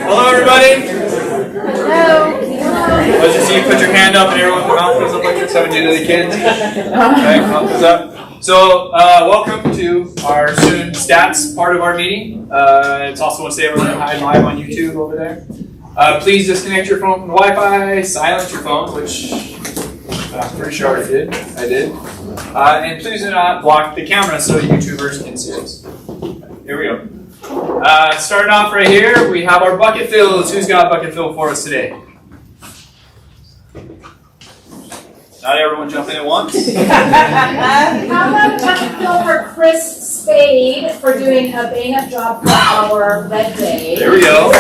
Hello, everybody. Let's just see you put your hand up and everyone's mouth goes up like it's having to do to the kids. Okay, mouth goes up. So, welcome to our student stats part of our meeting. It's also want to say everyone hi live on YouTube over there. Please disconnect your phone from the Wi-Fi, silence your phone, which I'm pretty sure I did. And please do not block the camera so YouTubers can see us. Here we go. Starting off right here, we have our bucket fills. Who's got a bucket fill for us today? Not everyone jumping at once. How about a bucket fill for Chris Spade for doing a bang-up job for our Red Day? There we go.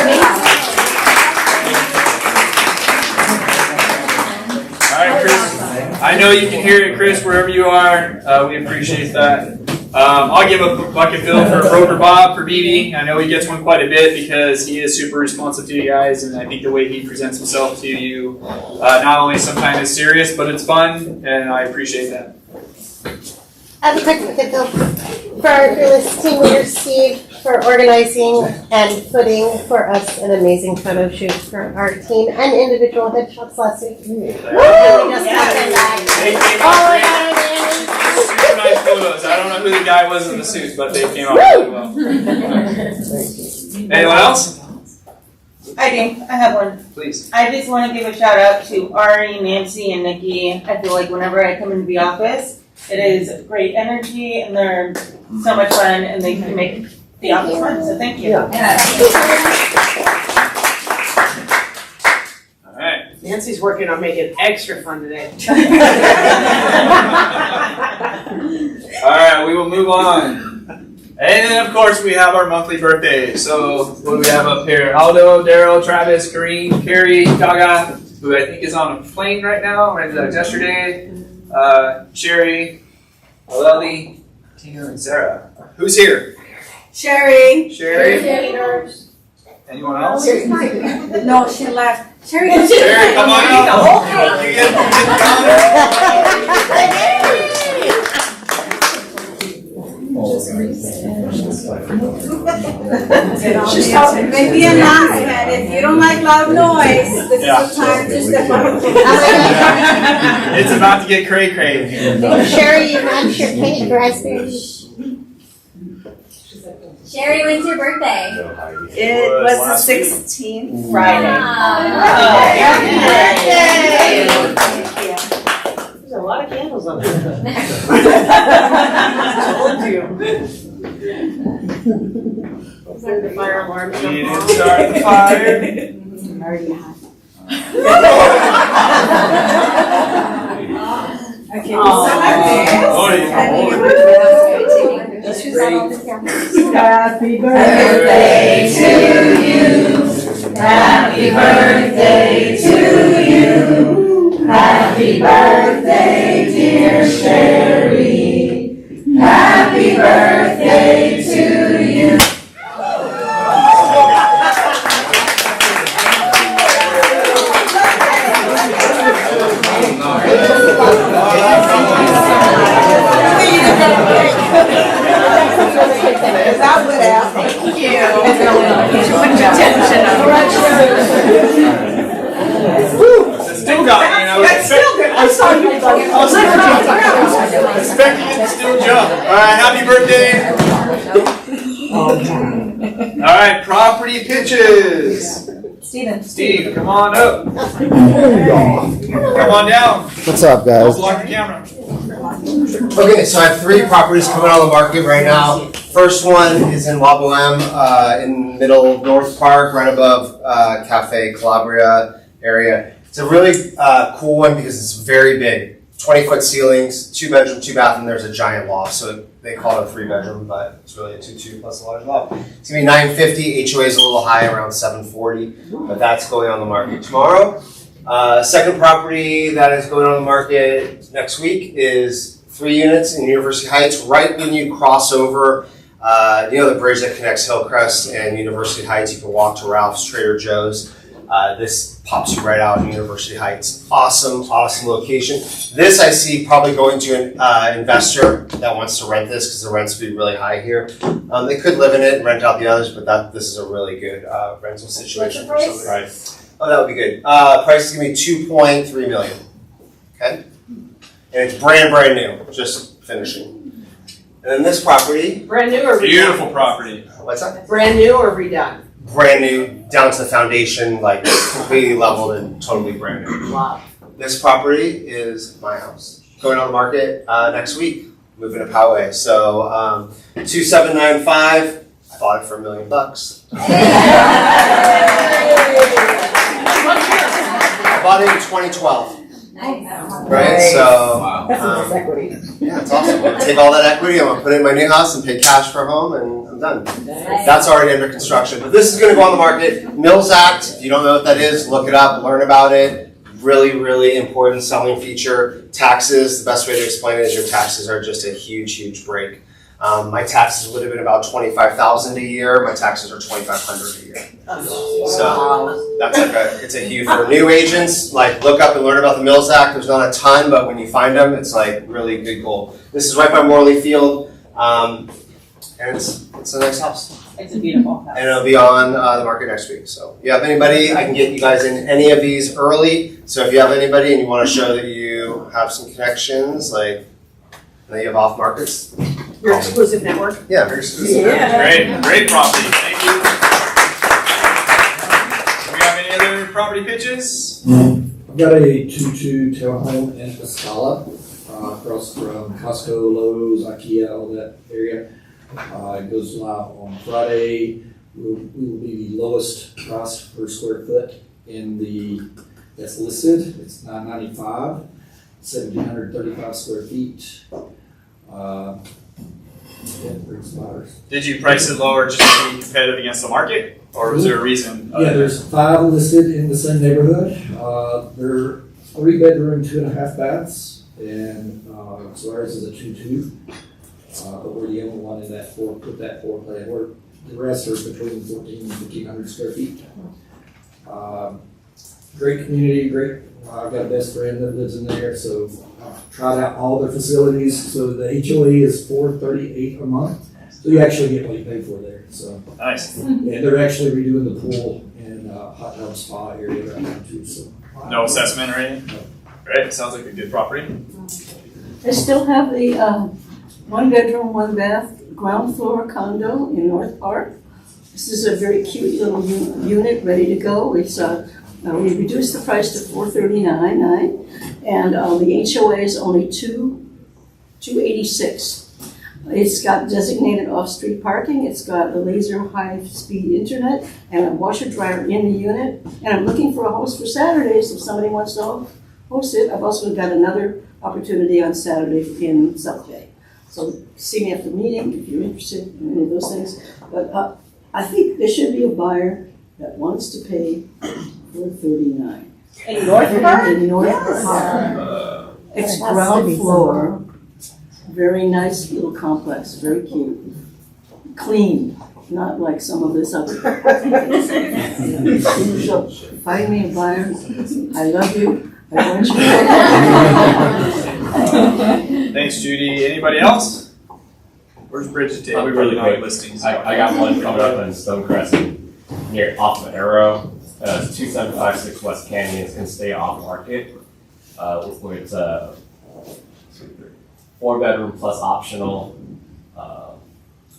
Alright, Chris. I know you can hear it, Chris, wherever you are. We appreciate that. I'll give a bucket fill for Broker Bob for BB. I know he gets one quite a bit because he is super responsive to you guys, and I think the way he presents himself to you not only sometimes is serious, but it's fun, and I appreciate that. I have a quick bucket fill for our fearless team leader Steve for organizing and putting for us an amazing photo shoot for our team and individual headshots last week. They came out super nice photos. I don't know who the guy was in the suits, but they came out really well. Anyone else? I do. I have one. Please. I just want to give a shout out to Ari, Nancy, and Nikki. I feel like whenever I come into the office, it is great energy, and they're so much fun, and they can make the office fun. So thank you. All right. Nancy's working on making it extra fun today. All right, we will move on. And then, of course, we have our monthly birthdays. So, what do we have up here? Aldo, Daryl, Travis, Kareem, Carrie, Gaga, who I think is on a plane right now, or yesterday. Sherry, Aleli, Tina, and Sarah. Who's here? Sherry. Sherry. Anyone else? No, she left. Sherry, Sherry, come on out. You get She's talking. Maybe an announcement. If you don't like loud noise, this is the time to step up. It's about to get cray-cray. Sherry, you match your cake, raspberry. Sherry, when's your birthday? It was the 16th. Friday. Happy birthday! There's a lot of candles on there. Told you. Send the fire alarm. We need to start the fire. I'm already hot. Okay, Oh, Happy birthday to you. Happy birthday to you. Happy birthday, dear Sherry. Happy birthday to you. Still got me, and I was expecting it to still jump. All right, happy birthday. right, property pitches. Steven. Steve, come on up. Come on down. What's up, guys? Don't block the camera. Okay, so I have 3 properties coming on the market right now. First one is in Waboem, in middle North Park, right above Cafe Calabria area. It's a really cool one because it's very big. 20-foot ceilings, 2-bedroom, 2-bathroom. There's a giant loft, so they call it a 3-bedroom, but it's really a 2-2 plus a large loft. It's gonna be $950. HOA is a little high, around $740, but that's going on the market tomorrow. Second property that is going on the market next week is 3 units in University Heights, right when you cross over. The bridge that connects Hillcrest and University Heights. You can walk to Ralph's, Trader Joe's. This pops you right out in University Heights. Awesome location. This I see probably going to an investor that wants to rent this because the rents would be really high here. They could live in it and rent out the others, but this is a really good rental situation for somebody. Right. Oh, that would be good. Price is going to be $2.3 million. Okay? And it's brand new, just finishing. And then this property. Brand new or redone? Beautiful property. What's that? Brand new or redone? Brand new, down to the foundation, like completely leveled and totally brand new. Wow. This property is my house. Going on the market next week, moving to Poway. So 2795. I bought it for $1 million. I bought it in 2012. Nice. Right, so That's equity. yeah, it's awesome. I'm gonna take all that equity, I'm gonna put it in my new house and pay cash for a home, and I'm done. Nice. That's already under construction. But this is gonna go on the market. Mills Act, if you don't know what that is, look it up, learn about it. Really important selling feature. Taxes, the best way to explain it is your taxes are just a huge break. My taxes would have been about $25,000 a year. My taxes are $2,500 a year. So that's it's a huge for new agents. Like look up and learn about the Mills Act. There's not a ton, but when you find them, it's like really good goal. This is right by Morley Field, and it's a nice house. It's a beautiful house. And it'll be on the market next week. So if you have anybody, I can get you guys in any of these early. So if you have anybody and you want to show that you have some connections, like that you have off markets. Your exclusive network? Yeah, very exclusive. Yeah. Great property. Thank you. Do we have any other property pitches? I've got a 2-2 townhome in Escala, across from Costco, Lowe's, IKEA, all that area. It goes live on Friday. We will be the lowest price per square foot that's listed. It's $995, 1,735 square feet. Did you price it lower just to be competitive against the market, or was there a reason? Yeah, there's 5 listed in the same neighborhood. They're 3-bedroom, 2.5 baths, and so ours is a 2-2. But we're the only one in that put that floor plan. The rest are between 1,400 and 1,500 square feet. Great community, great. I've got a best friend that lives in there, so I've tried out all their facilities. So the HOA is $438 a month. So you actually get what you pay for there. So Nice. and they're actually redoing the pool and hot tub spa area right now too. So No assessment or anything? No. Great. Sounds like a good property. I still have the 1-bedroom, 1-bath, ground floor condo in North Park. This is a very cute little unit ready to go. It's we reduced the price to $439.9, and the HOA is only $286. It's got designated off-street parking. It's got a laser high-speed internet and a washer dryer in the unit. And I'm looking for a host for Saturdays if somebody wants to host it. I've also got another opportunity on Saturday in South Bay. So see me after the meeting if you're interested in any of those things. But I think there should be a buyer that wants to pay $439. In North Park? In North Park. It's ground floor. Very nice little complex, very cute. Clean, not like some of this other. So find me a buyer. I love you. I want you. Thanks, Judy. Anybody else? Where's Bridget? We're Really working on quick. listings. I got one coming up in Stonecrest near off of Arrow. It's 2756 West Canyon. It's going to stay off market. It's 4-bedroom plus optional.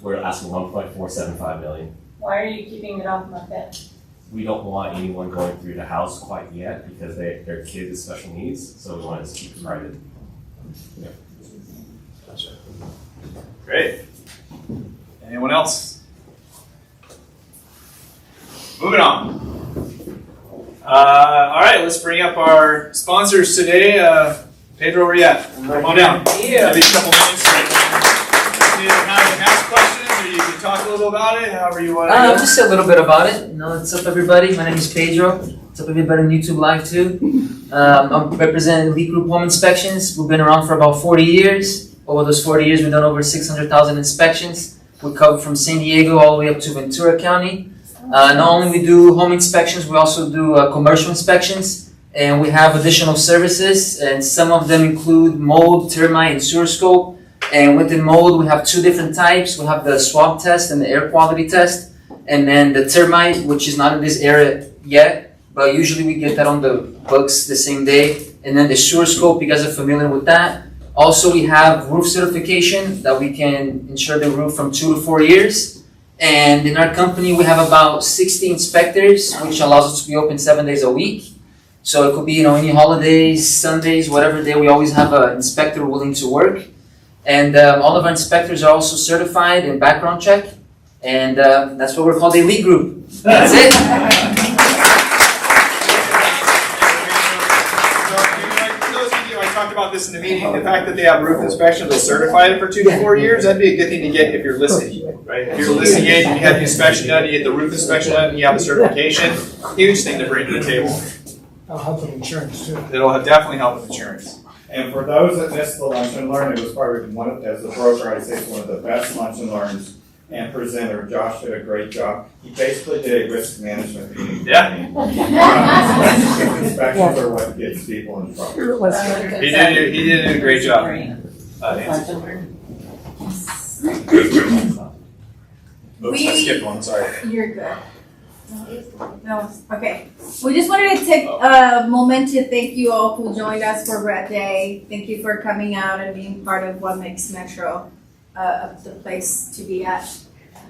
We're asking $1.475 million. Why are you keeping it off market? We don't want anyone going through the house quite yet because they're kids with special needs, so we want to keep it private. Gotcha. Great. Anyone else? Moving on. All right, let's bring up our sponsors today. Pedro, where you at? Come on down. Yeah. Give you a couple minutes. You can either ask questions or you can talk a little about it, however you want to do it. Just a little bit about it. What's up, everybody? My name is Pedro. What's up, everybody on YouTube Live too? I'm representing Elite Group Home Inspections. We've been around for about 40 years. Over those 40 years, we've done over 600,000 inspections. We cover from San Diego all the way up to Ventura County. Not only we do home inspections, we also do commercial inspections. And we have additional services, and some of them include mold, termite, and sewer scope. And within mold, we have two different types. We have the swab test and the air quality test. And then the termite, which is not in this area yet, but usually we get that on the books the same day. And then the sewer scope, you guys are familiar with that. Also, we have roof certification that we can insure the roof from 2 to 4 years. And in our company, we have about 60 inspectors, which allows us to be open 7 days a week. So it could be, any holidays, Sundays, whatever day, we always have an inspector willing to work. And all of our inspectors are also certified in background check. And that's what we're called the Elite Group. That's it. For those of you, I talked about this in the meeting, the fact that they have roof inspection, they'll certify it for 2 to 4 years, that'd be a good thing to get if you're listing, right? If you're a listing agent, you have the inspection done, you get the roof inspection done, you have the certification, huge thing to bring to the table. That'll help with insurance too. It'll definitely help with insurance. And for those that missed the lunch and learn, it was probably as a broker, I'd say it's one of the best lunch and learns and presenter. Josh did a great job. He basically did a risk management meeting. Yeah. Inspections are what gets people in trouble. He did a great job. Oops, I skipped one, sorry. You're good. No, okay. We just wanted to take a moment to thank you all who joined us for Red Day. Thank you for coming out and being part of what makes Metro the place to be at.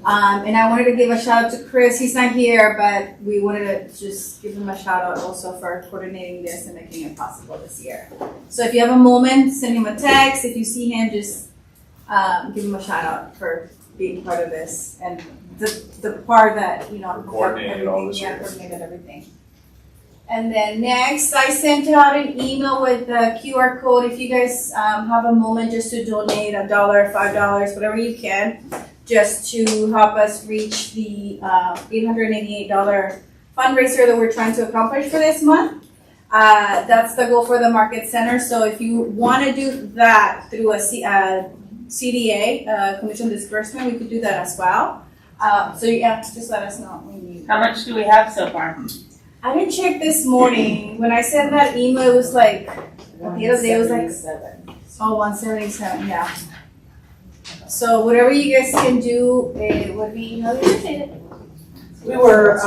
And I wanted to give a shout out to Chris. He's not here, but we wanted to just give him a shout out also for coordinating this and making it possible this year. So if you have a moment, send him a text. If you see him, just give him a shout out for being part of this and the part that coordinated all this. Coordinated everything. And then next, I sent out an email with the QR code. If you guys have a moment just to donate $1, $5, whatever you can, just to help us reach the $888 fundraiser that we're trying to accomplish for this month. That's the goal for the Market Center. So if you want to do that through a CDA, Commission Disbursement, we could do that as well. So yeah, just let us know when you. How much do we have so far? I didn't check this morning. When I sent that email, it was like, the other day it was like 177, yeah. So whatever you guys can do, it would be really appreciated. We were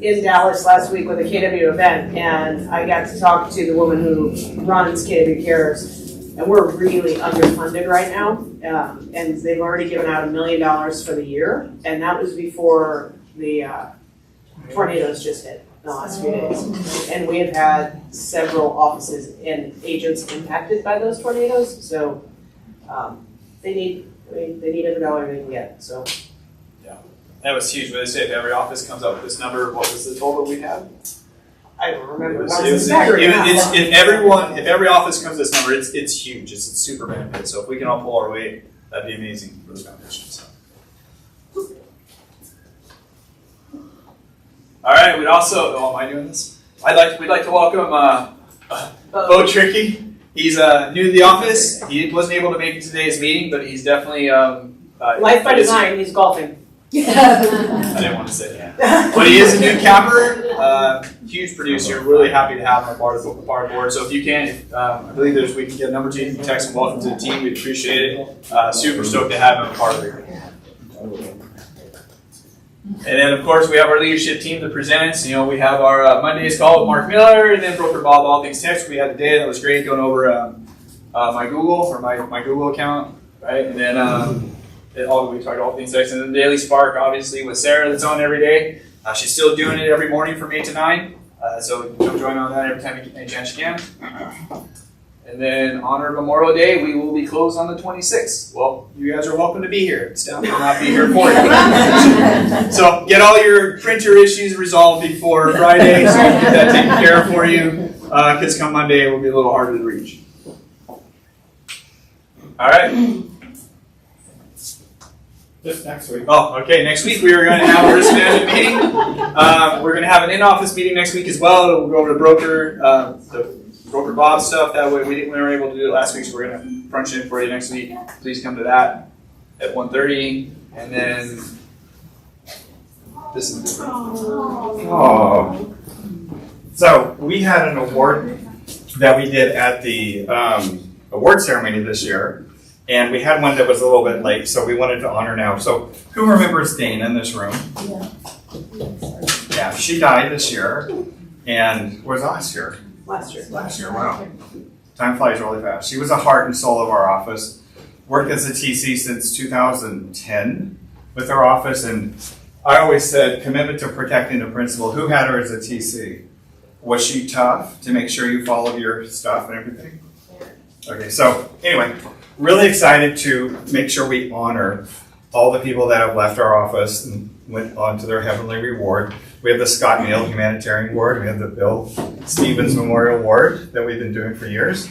in Dallas last week with a KW event, and I got to talk to the woman who runs KW Cares. And we're really underfunded right now, and they've already given out $1 million for the year, and that was before the tornadoes just hit in the last few days. And we have had several offices and agents impacted by those tornadoes, so they need every dollar they can get. So Yeah, that was huge. What they say, if every office comes up with this number, what was the total we had? I don't remember. If every office comes to this number, it's huge. It's a super benefit. So if we can all pull our weight, that'd be amazing for the foundation. So. All right. We'd also. Oh, am I doing this? We'd like to welcome Bo Tricky. He's new to the office. He wasn't able to make it to today's meeting, but he's definitely Life by Design. He's golfing. I didn't want to say that. But he is a new capper, huge producer. Really happy to have him a part of the board. So if you can, I believe we can get a number to you. You can text him welcome to the team. We'd appreciate it. Super stoked to have him a part of it. And then, of course, we have our leadership team that presents. We have our Monday's call with Mark Miller, and then Broker Bob, All Things Text. We had the day that was great going over my Google or my Google account, right? And then We talked all things sex, and then Daily Spark, obviously, with Sarah, that's on every day. She's still doing it every morning from 8 to 9. So come join on that every time you get any chance you can. And then Honor Memorial Day, we will be closed on the 26th. Well, you guys are welcome to be here. Staff will not be here for you. So get all your printer issues resolved before Friday, so we can get that taken care of for you. Because come Monday, it will be a little harder to reach. All right. Just next week. Oh, okay. Next week we are going to have a risk management meeting. We're going to have an in-office meeting next week as well. We'll go over to the broker Bob stuff. That way we weren't able to do it last week, so we're going to crunch it in for you next week. Please come to that at 1:30. And then this is different. Oh. So we had an award that we did at the award ceremony this year. And we had one that was a little bit late, so we wanted to honor now. So who remembers Dana in this room? Yeah, she died this year. And was last year? Last year. Last year, wow. Time flies really fast. She was a heart and soul of our office. Worked as a TC since 2010 with our office. And I always said, commitment to protecting the principal. Who had her as a TC? Was she tough to make sure you followed your stuff and everything? Okay, so anyway. Really excited to make sure we honor all the people that have left our office and went on to their heavenly reward. We have the Scott Neal Humanitarian Award. We have the Bill Stevens Memorial Award that we've been doing for years.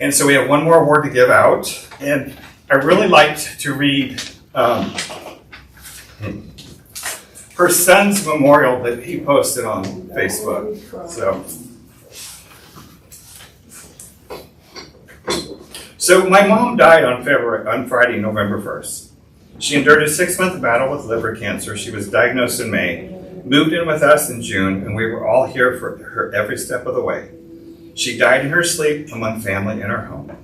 And so we have one more award to give out. And I really liked to read her son's memorial that he posted on Facebook. So my mom died on Friday, November 1st. She endured a 6-month battle with liver cancer. She was diagnosed in May, moved in with us in June, and we were all here for her every step of the way. She died in her sleep among family in her home.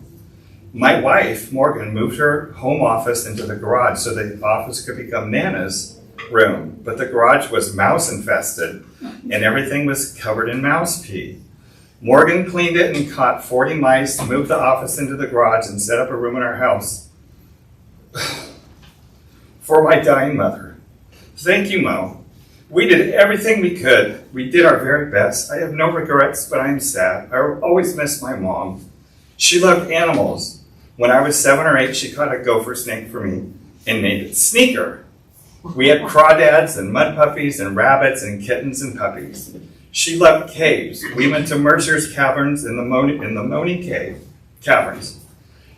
My wife, Morgan, moved her home office into the garage so the office could become Nana's room, but the garage was mouse infested and everything was covered in mouse pee. Morgan cleaned it and caught 40 mice, moved the office into the garage, and set up a room in our house for my dying mother. Thank you, Mo. We did everything we could. We did our very best. I have no regrets, but I am sad. I will always miss my mom. She loved animals. When I was 7 or 8, she caught a gopher snake for me and named it Sneaker. We had crawdads and mud puppies and rabbits and kittens and puppies. She loved caves. We went to Mercer's Caverns in the Moni Cave Caverns.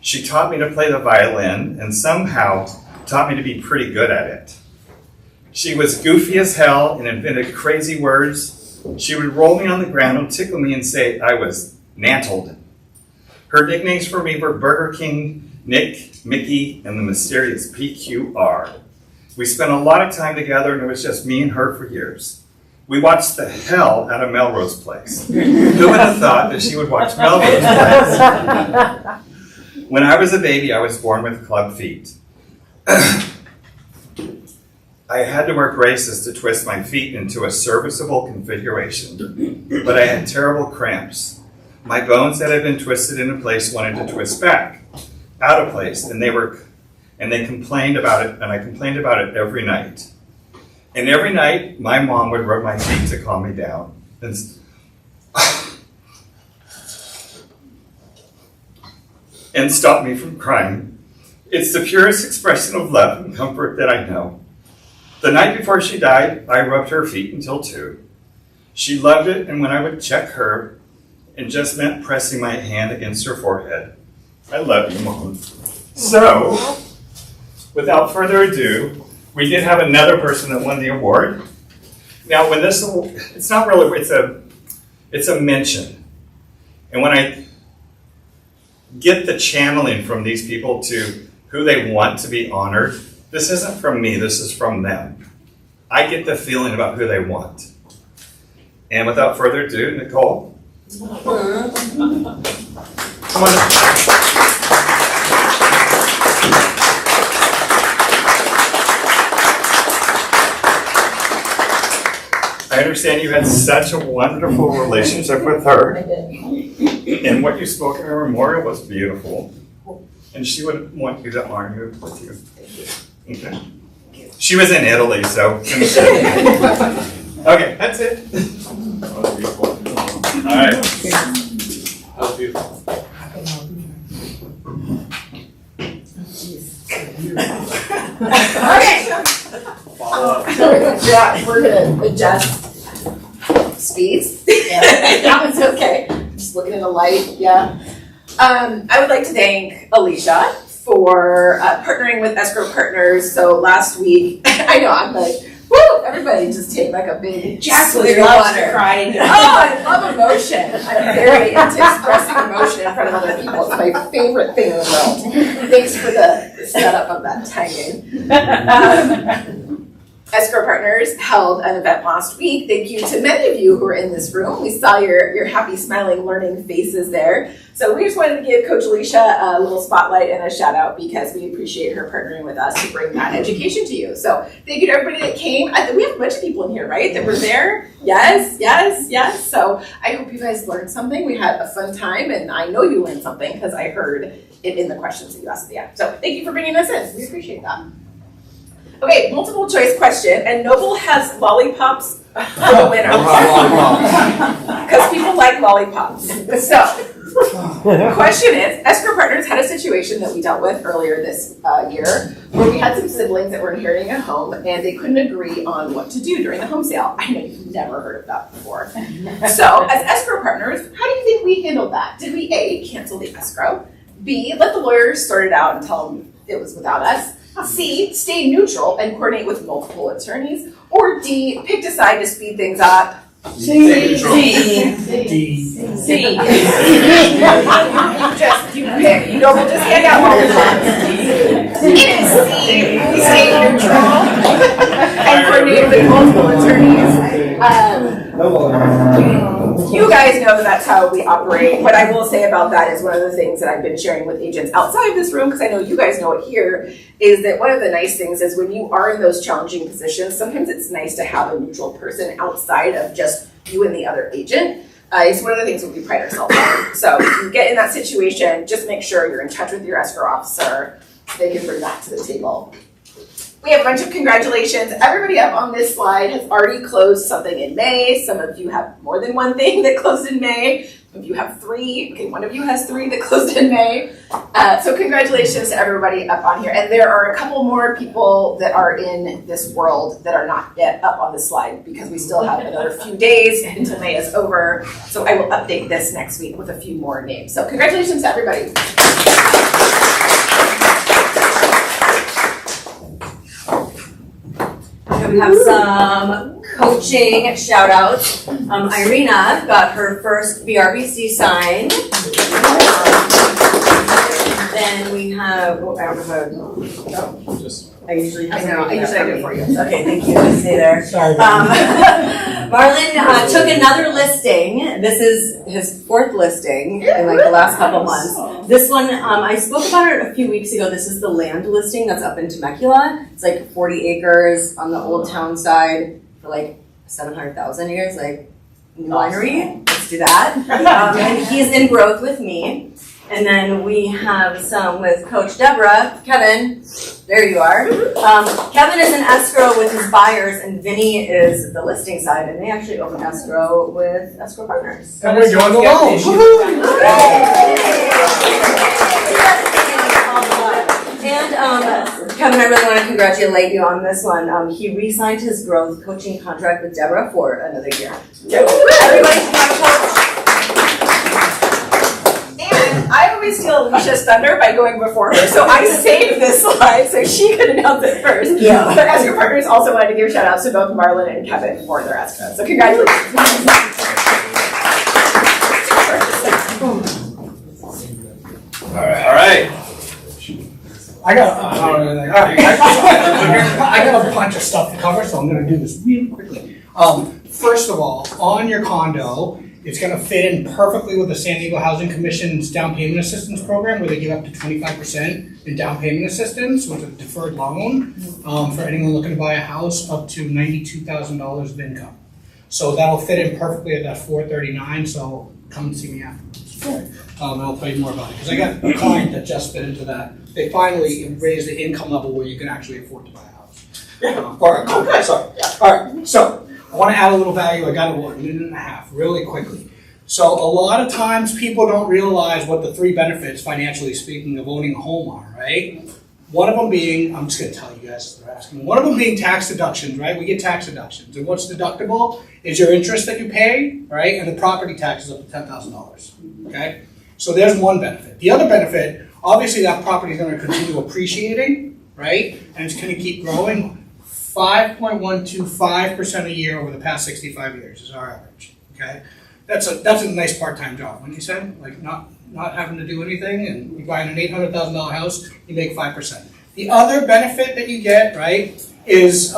She taught me to play the violin and somehow taught me to be pretty good at it. She was goofy as hell and invented crazy words. She would roll me on the ground and tickle me and say I was nantled. Her nicknames for me were Burger King, Nick, Mickey, and the mysterious PQR. We spent a lot of time together and it was just me and her for years. We watched the hell out of Melrose Place. Who would have thought that she would watch Melrose Place? When I was a baby, I was born with club feet. I had to wear braces to twist my feet into a serviceable configuration, but I had terrible cramps. My bones that had been twisted into place wanted to twist back, out of place, and they complained about it, and I complained about it every night. And every night, my mom would rub my feet to calm me down. And stop me from crying. It's the purest expression of love and comfort that I know. The night before she died, I rubbed her feet until 2. She loved it, and when I would check her, it just meant pressing my hand against her forehead. I love you, Mom. So, without further ado, we did have another person that won the award. Now, when this, it's not really, it's a mention. And when I get the channeling from these people to who they want to be honored, this isn't from me, this is from them. I get the feeling about who they want. And without further ado, Nicole. Come on. I understand you had such a wonderful relationship with her. And what you spoke in her memorial was beautiful. and she would want you to argue with you. Okay. She was in Italy, so. Okay, that's it. All right. That was beautiful. Okay. Follow up. Yeah, we're gonna adjust speeds. That was okay. Just looking at the light, yeah. I would like to thank Alicia for partnering with Escrow Partners. So last week, I know, I'm like, woo, everybody just take like a big Jack swig of loves water. to cry. Oh, I love emotion. I'm very into expressing emotion in front of other people. It's my favorite thing in the world. Thanks for the setup of that timing. Escrow Partners held an event last week. Thank you to many of you who are in this room. We saw your happy, smiling, learning faces there. So we just wanted to give Coach Alicia a little spotlight and a shout out because we appreciate her partnering with us to bring that education to you. So thank you to everybody that came. We have a bunch of people in here, right, that were there? Yes, yes, yes. So I hope you guys learned something. We had a fun time, and I know you learned something because I heard it in the questions that you asked at the end. So thank you for bringing us in. We appreciate that. Okay, multiple choice question, and Noble has lollipops for the winner. Because people like lollipops. So, the question is, Escrow Partners had a situation that we dealt with earlier this year where we had some siblings that were inheriting a home and they couldn't agree on what to do during the home sale. I know you've never heard of that before. So, as Escrow Partners, how do you think we handled that? Did we A, cancel the escrow? B, let the lawyers sort it out and tell them it was without us? C, stay neutral and coordinate with multiple attorneys? Or D, pick a side to speed things up? C. You pick. You don't just hang out all the time. It is C, stay neutral and coordinate with multiple attorneys. You guys know that that's how we operate. What I will say about that is one of the things that I've been sharing with agents outside this room, because I know you guys know it here, is that one of the nice things is when you are in those challenging positions, sometimes it's nice to have a neutral person outside of just you and the other agent. It's one of the things that we pride ourselves on. So if you get in that situation, just make sure you're in touch with your escrow officer so they can bring that to the table. We have a bunch of congratulations. Everybody up on this slide has already closed something in May. Some of you have more than one thing that closed in May. Some of you have 3. Okay, one of you has 3 that closed in May. So congratulations to everybody up on here. And there are a couple more people that are in this world that are not yet up on the slide because we still have another few days until May is over. So I will update this next week with a few more names. So congratulations to everybody. We have some coaching shout outs. Irina got her first BRBC sign. Then we have, I don't know how to, I usually do it for you. Okay, thank you. Just stay there. Sorry. Marlon took another listing. This is his 4th listing in like the last couple months. This one, I spoke about it a few weeks ago. This is the land listing that's up in Temecula. It's like 40 acres on the old town side for like 700,000 acres, like winery. Let's do that. And he's in growth with me. And then we have some with Coach Deborah. Kevin, there you are. Kevin is in escrow with his buyers, and Vinny is the listing side, and they actually open escrow with Escrow Partners. And we're doing the loan. And Kevin, I really want to congratulate you on this one. He re-signed his growth coaching contract with Deborah for another year. Everybody should have a coach. I always steal Alicia's thunder by going before her, so I saved this slide so she could announce it first. Yeah. But Escrow Partners also wanted to give shout outs to both Marlon and Kevin for their escrow. So congratulations. All right. I got a bunch of stuff to cover, so I'm gonna do this really quickly. First of all, on your condo, it's gonna fit in perfectly with the San Diego Housing Commission's down payment assistance program, where they give up to 25% in down payment assistance with a deferred loan for anyone looking to buy a house up to $92,000 of income. So that'll fit in perfectly at that 439. So come and see me afterwards. And I'll tell you more about it, because I got a client that just fit into that. They finally raised the income level where you can actually afford to buy a house. Or a condo, sorry. All right, so I want to add a little value. I got a minute and a half, really quickly. So a lot of times people don't realize what the 3 benefits, financially speaking, of owning a home are, right? One of them being, I'm just going to tell you guys, they're asking, one of them being tax deductions, right? We get tax deductions. And what's deductible is your interest that you pay, right? And the property tax is up to $10,000, okay? So there's one benefit. The other benefit, obviously that property is going to continue appreciating, right? And it's going to keep growing. 5.125% a year over the past 65 years is our average, okay? That's a nice part-time job, wouldn't you say? Like not having to do anything, and you buy an $800,000 house, you make 5%. The other benefit that you get, right, is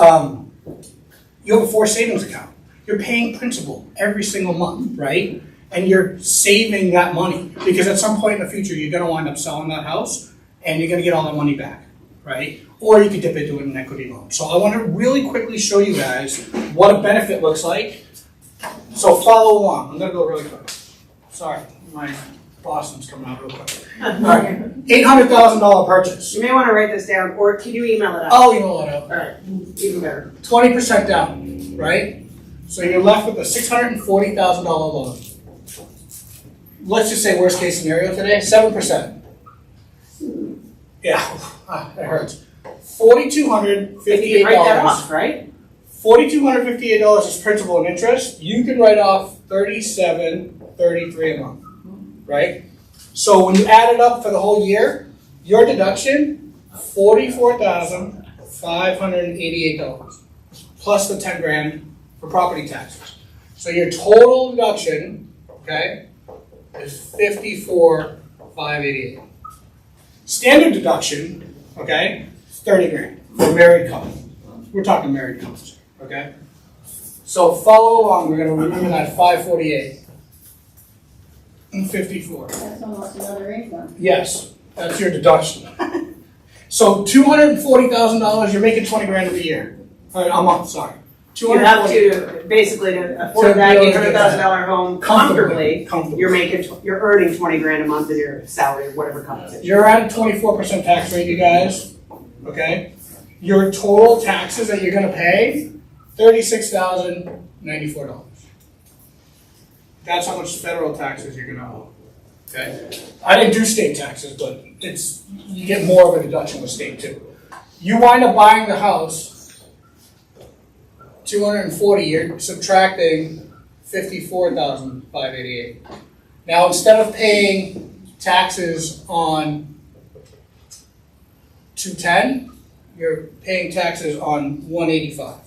you have a forced savings account. You're paying principal every single month, right? And you're saving that money, because at some point in the future, you're gonna wind up selling that house, and you're gonna get all that money back, right? Or you could dip into an equity loan. So I wanna really quickly show you guys what a benefit looks like. So follow along. I'm gonna go really quick. Sorry, my Boston's coming out real quick. All right, $800,000 purchase. You may want to write this down, or can you email it out? I'll email it out. All right, even better. 20% down, right? So you're left with a $640,000 loan. Let's just say worst case scenario today, 7%. Yeah, it hurts. $4,258. Write that off, right? $4,258 is principal and interest. You can write off $37.33 a month, right? So when you add it up for the whole year, your deduction, $44,588, plus the 10 grand for property taxes. So your total deduction, okay, is $54,588. Standard deduction, okay, is 30 grand for married couple. We're talking married couples. Okay? So follow along, we're going to remember that 548 and 54. That's almost another income. Yes, that's your deduction. So $240,000, you're making 20 grand a year. A month, sorry. You have to, basically, to afford that $800,000 home comfortably, you're earning 20 grand a month in your salary, whatever comes in. You're at a 24% tax rate, you guys. Okay? Your total taxes that you're going to pay, $36,094. That's how much federal taxes you're going to owe. Okay? I didn't do state taxes, but you get more of a deduction with state too. You wind up buying the house, $240,000, you're subtracting $54,588. Now instead of paying taxes on $210,000, you're paying taxes on $185,000.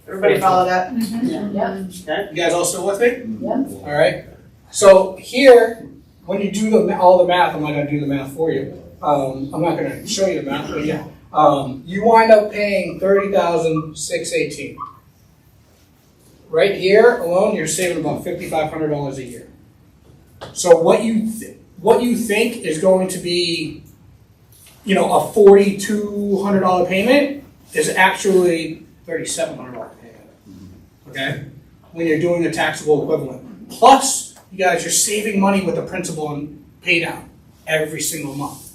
Everybody follow that? Yeah. Okay. You guys all still with me? Yeah. All right. So here, when you do all the math, I'm not going to do the math for you. I'm not going to show you the math, but yeah, you wind up paying $30,618. Right here alone, you're saving about $5,500 a year. So what you think is going to be, a $4,200 payment is actually $3,700 payment. Okay, when you're doing a taxable equivalent. Plus, you guys, you're saving money with the principal and pay down every single month.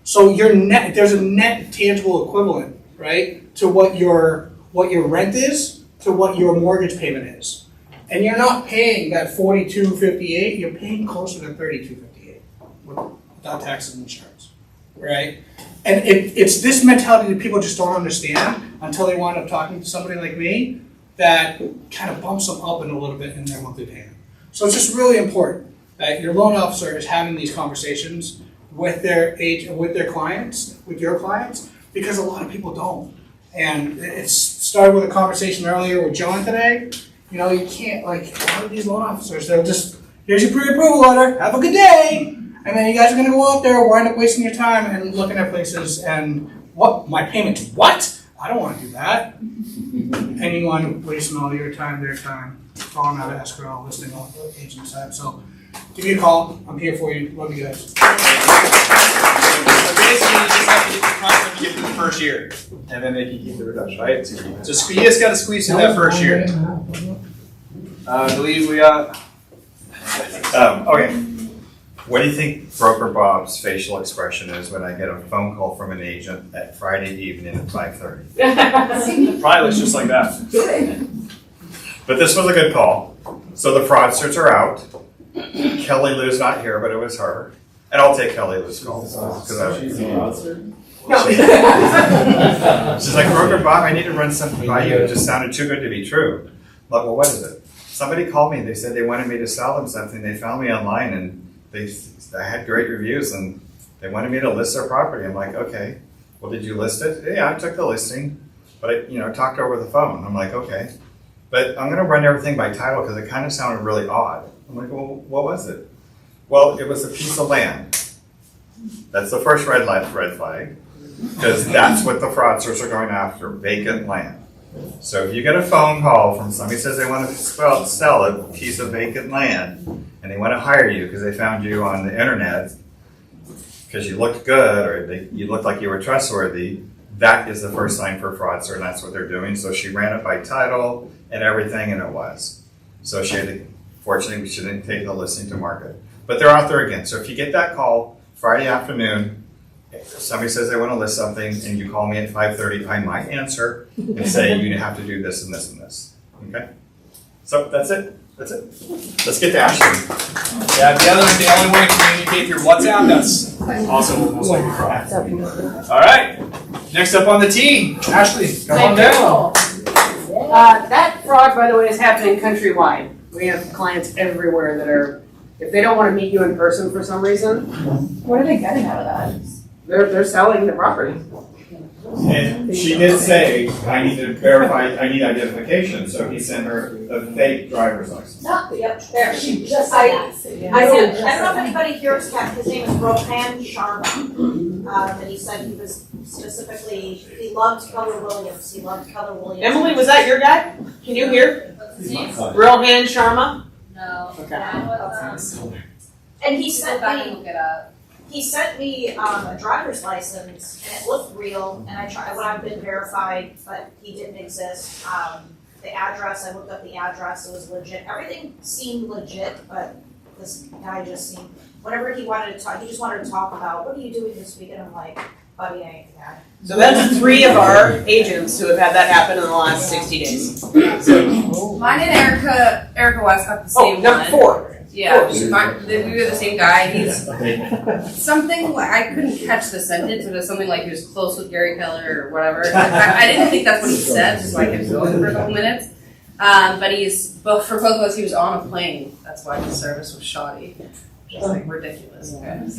So there's a net tangible equivalent, right, to what your rent is, to what your mortgage payment is. And you're not paying that $4,258, you're paying closer to $3,258 without taxes and insurance, right? And it's this mentality that people just don't understand until they wind up talking to somebody like me that kind of bumps them up in a little bit in their monthly payment. So it's just really important that your loan officer is having these conversations with their clients, because a lot of people don't. And it started with a conversation earlier with John today. You can't, a lot of these loan officers, they'll just, here's your pre-approval letter, have a good day. And then you guys are going to go out there, wind up wasting your time and looking at places and, what, my payment's what? I don't want to do that. And you wind up wasting all your time, their time, throwing out escrow, listing all the agents have. So give me a call. I'm here for you. Love you guys. So basically, you just have to get the contract to get through the first year, and then they can keep the reduction, right? So you just got to squeeze through that first year. I believe we got Okay. What do you think Broker Bob's facial expression is when I get a phone call from an agent at Friday evening at 5:30? Probably looks just like that. But this was a good call. So the fraudsters are out. Kelly Lou's not here, but it was her. And I'll take Kelly Lou's call. She's a fraudster? She's like, Broker Bob, I need to run something by you. It just sounded too good to be true. I'm like, well, what is it? Somebody called me. They said they wanted me to sell them something. They found me online and I had great reviews and they wanted me to list their property. I'm like, okay. Well, did you list it? Yeah, I took the listing, but I talked over the phone. I'm like, okay. But I'm going to run everything by title because it kind of sounded really odd. I'm like, well, what was it? Well, it was a piece of land. That's the first red flag, because that's what the fraudsters are going after, vacant land. So if you get a phone call from somebody who says they want to sell a piece of vacant land, and they want to hire you because they found you on the internet because you looked good or you looked like you were trustworthy, that is the first sign for a fraudster, and that's what they're doing. So she ran it by title and everything, and it was. So fortunately, she didn't take the listing to market. But they're out there again. So if you get that call Friday afternoon, if somebody says they want to list something and you call me at 5:30, I might answer and say you have to do this and this and this. Okay? So that's it. Let's get to Ashley. Yeah, the only way to communicate through WhatsApp, that's also most likely fraud. All right. Next up on the team, Ashley, come on down. That fraud, by the way, is happening countrywide. We have clients everywhere that are, if they don't want to meet you in person for some reason, What are they getting out of that? they're selling the property. And she did say, I need to verify, I need identification, so he sent her a fake driver's license. Yep, there, she just I I don't know if anybody here has kept, his name is Rohan Sharma. And he said he was specifically, he loved Keller Williams, Emily, was that your guy? Can you hear? Rohan Sharma? No. Okay. And he sent me a driver's license, and it looked real, and I've been verified, but he didn't exist. The address, I looked up the address, it was legit. Everything seemed legit, but this guy just seemed, whenever he wanted to talk, he just wanted to talk about, what are you doing this weekend? I'm like, buddy, I ain't that. So that's 3 of our agents who have had that happen in the last 60 days. Mine and Erica West got the same one. Number 4. Yeah, we were the same guy. He's something like, I couldn't catch the sentence. It was something like he was close with Gary Keller or whatever. I didn't think that's what he said, so I kept going for a couple minutes. But for both of us, he was on a plane. That's why his service was shoddy. Just like ridiculous. Okay. And his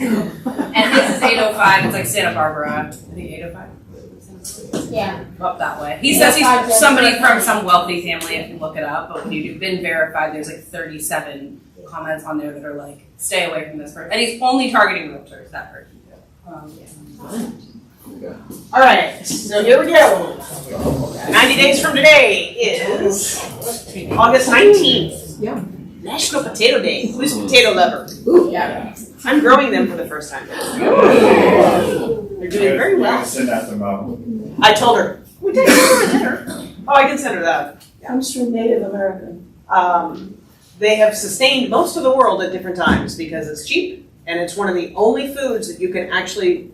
is 805. It's like Santa Barbara. I think 805. Yeah. Up that way. He says he's somebody from some wealthy family. I can look it up. But when you've been verified, there's like 37 comments on there that are like, stay away from this person. And he's only targeting realtors, that person. All right, so here we go. 90 days from today is August 19th. Yeah. National Potato Day. Who's a potato lover? Ooh, yeah. I'm growing them for the first time. They're doing very well. Send that to Mo. I told her. We did dinner. Oh, I can send her that. Comes from Native American. They have sustained most of the world at different times because it's cheap and it's one of the only foods that you can actually,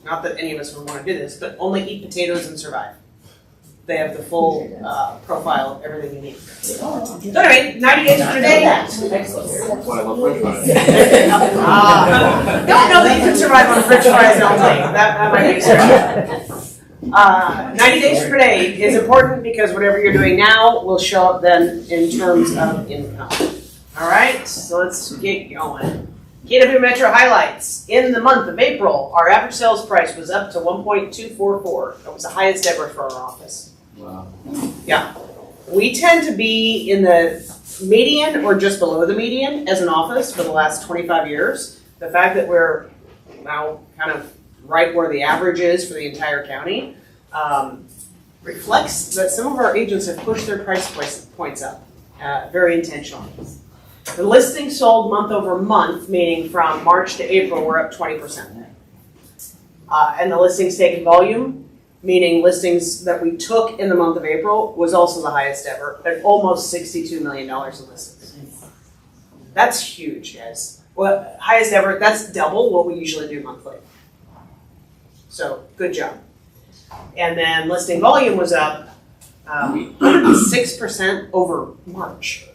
not that any of us would want to do this, but only eat potatoes and survive. They have the full profile of everything you need. So anyway, 90 days from today. Don't know that you can survive on French fries all day. That might be true. 90 days from today is important because whatever you're doing now will show up then in terms of income. All right, so let's get going. KW Metro highlights. In the month of April, our average sales price was up to 1.244. That was the highest ever for our office. Wow. Yeah. We tend to be in the median or just below the median as an office for the last 25 years. The fact that we're now kind of right where the average is for the entire county reflects that some of our agents have pushed their price points up very intentionally. The listings sold month over month, meaning from March to April, were up 20%. And the listings taken volume, meaning listings that we took in the month of April, was also the highest ever at almost $62 million in listings. That's huge, guys. Well, highest ever, that's double what we usually do monthly. So, good job. And then listing volume was up 106% over March.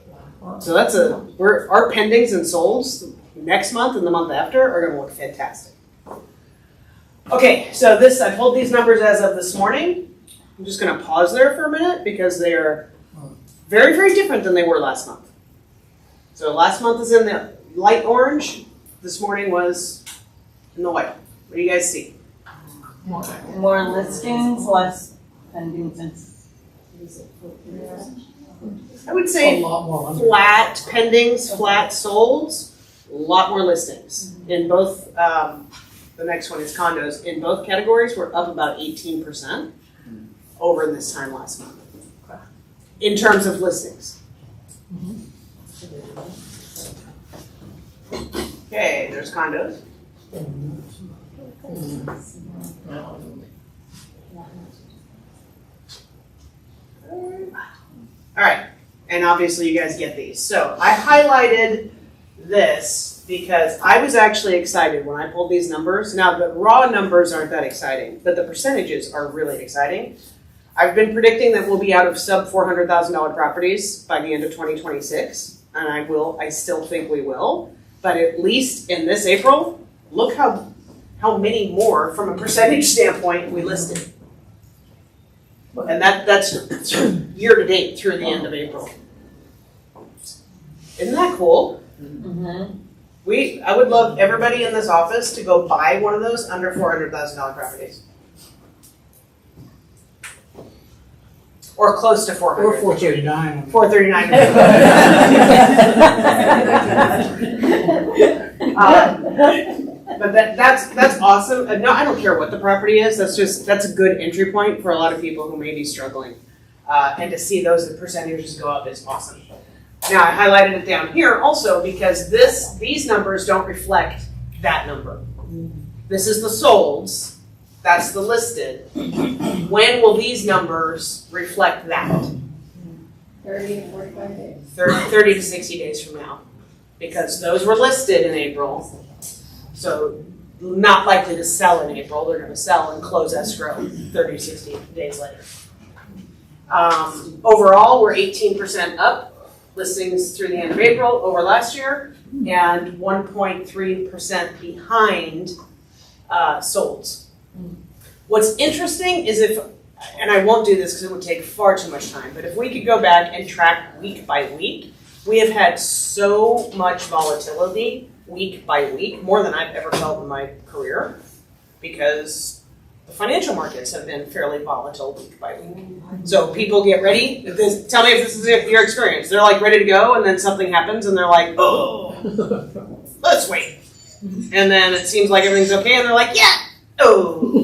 So that's our pendings and solds next month and the month after are gonna look fantastic. Okay, so I pulled these numbers as of this morning. I'm just gonna pause there for a minute because they are very, very different than they were last month. So last month is in the light orange. This morning was in the white. What do you guys see? More listings, less pendings. I would say flat pendings, flat solds, a lot more listings. In both, the next one is condos. In both categories, we're up about 18% over this time last month. In terms of listings. Okay, there's condos. All right, and obviously you guys get these. So I highlighted this because I was actually excited when I pulled these numbers. Now the raw numbers aren't that exciting, but the percentages are really exciting. I've been predicting that we'll be out of sub $400,000 properties by the end of 2026, and I still think we will. But at least in this April, look how many more from a percentage standpoint we listed. And that's year to date through the end of April. Isn't that cool? Mm-hmm. I would love everybody in this office to go buy one of those under $400,000 properties. Or close to 400. Or 439. 439. But that's awesome. No, I don't care what the property is. That's a good entry point for a lot of people who may be struggling. And to see those percentages go up is awesome. Now I highlighted it down here also because these numbers don't reflect that number. This is the solds. That's the listed. When will these numbers reflect that? 30 to 45 days. 30 to 60 days from now. Because those were listed in April. So not likely to sell in April. They're going to sell and close escrow 30 to 60 days later. Overall, we're 18% up listings through the end of April over last year and 1.3% behind solds. What's interesting is and I won't do this because it would take far too much time, but if we could go back and track week by week, we have had so much volatility week by week, more than I've ever felt in my career, because the financial markets have been fairly volatile week by week. So people get ready. Tell me if this is your experience. They're like ready to go, and then something happens, and they're like, oh, let's wait. And then it seems like everything's okay, and they're like, yeah, oh.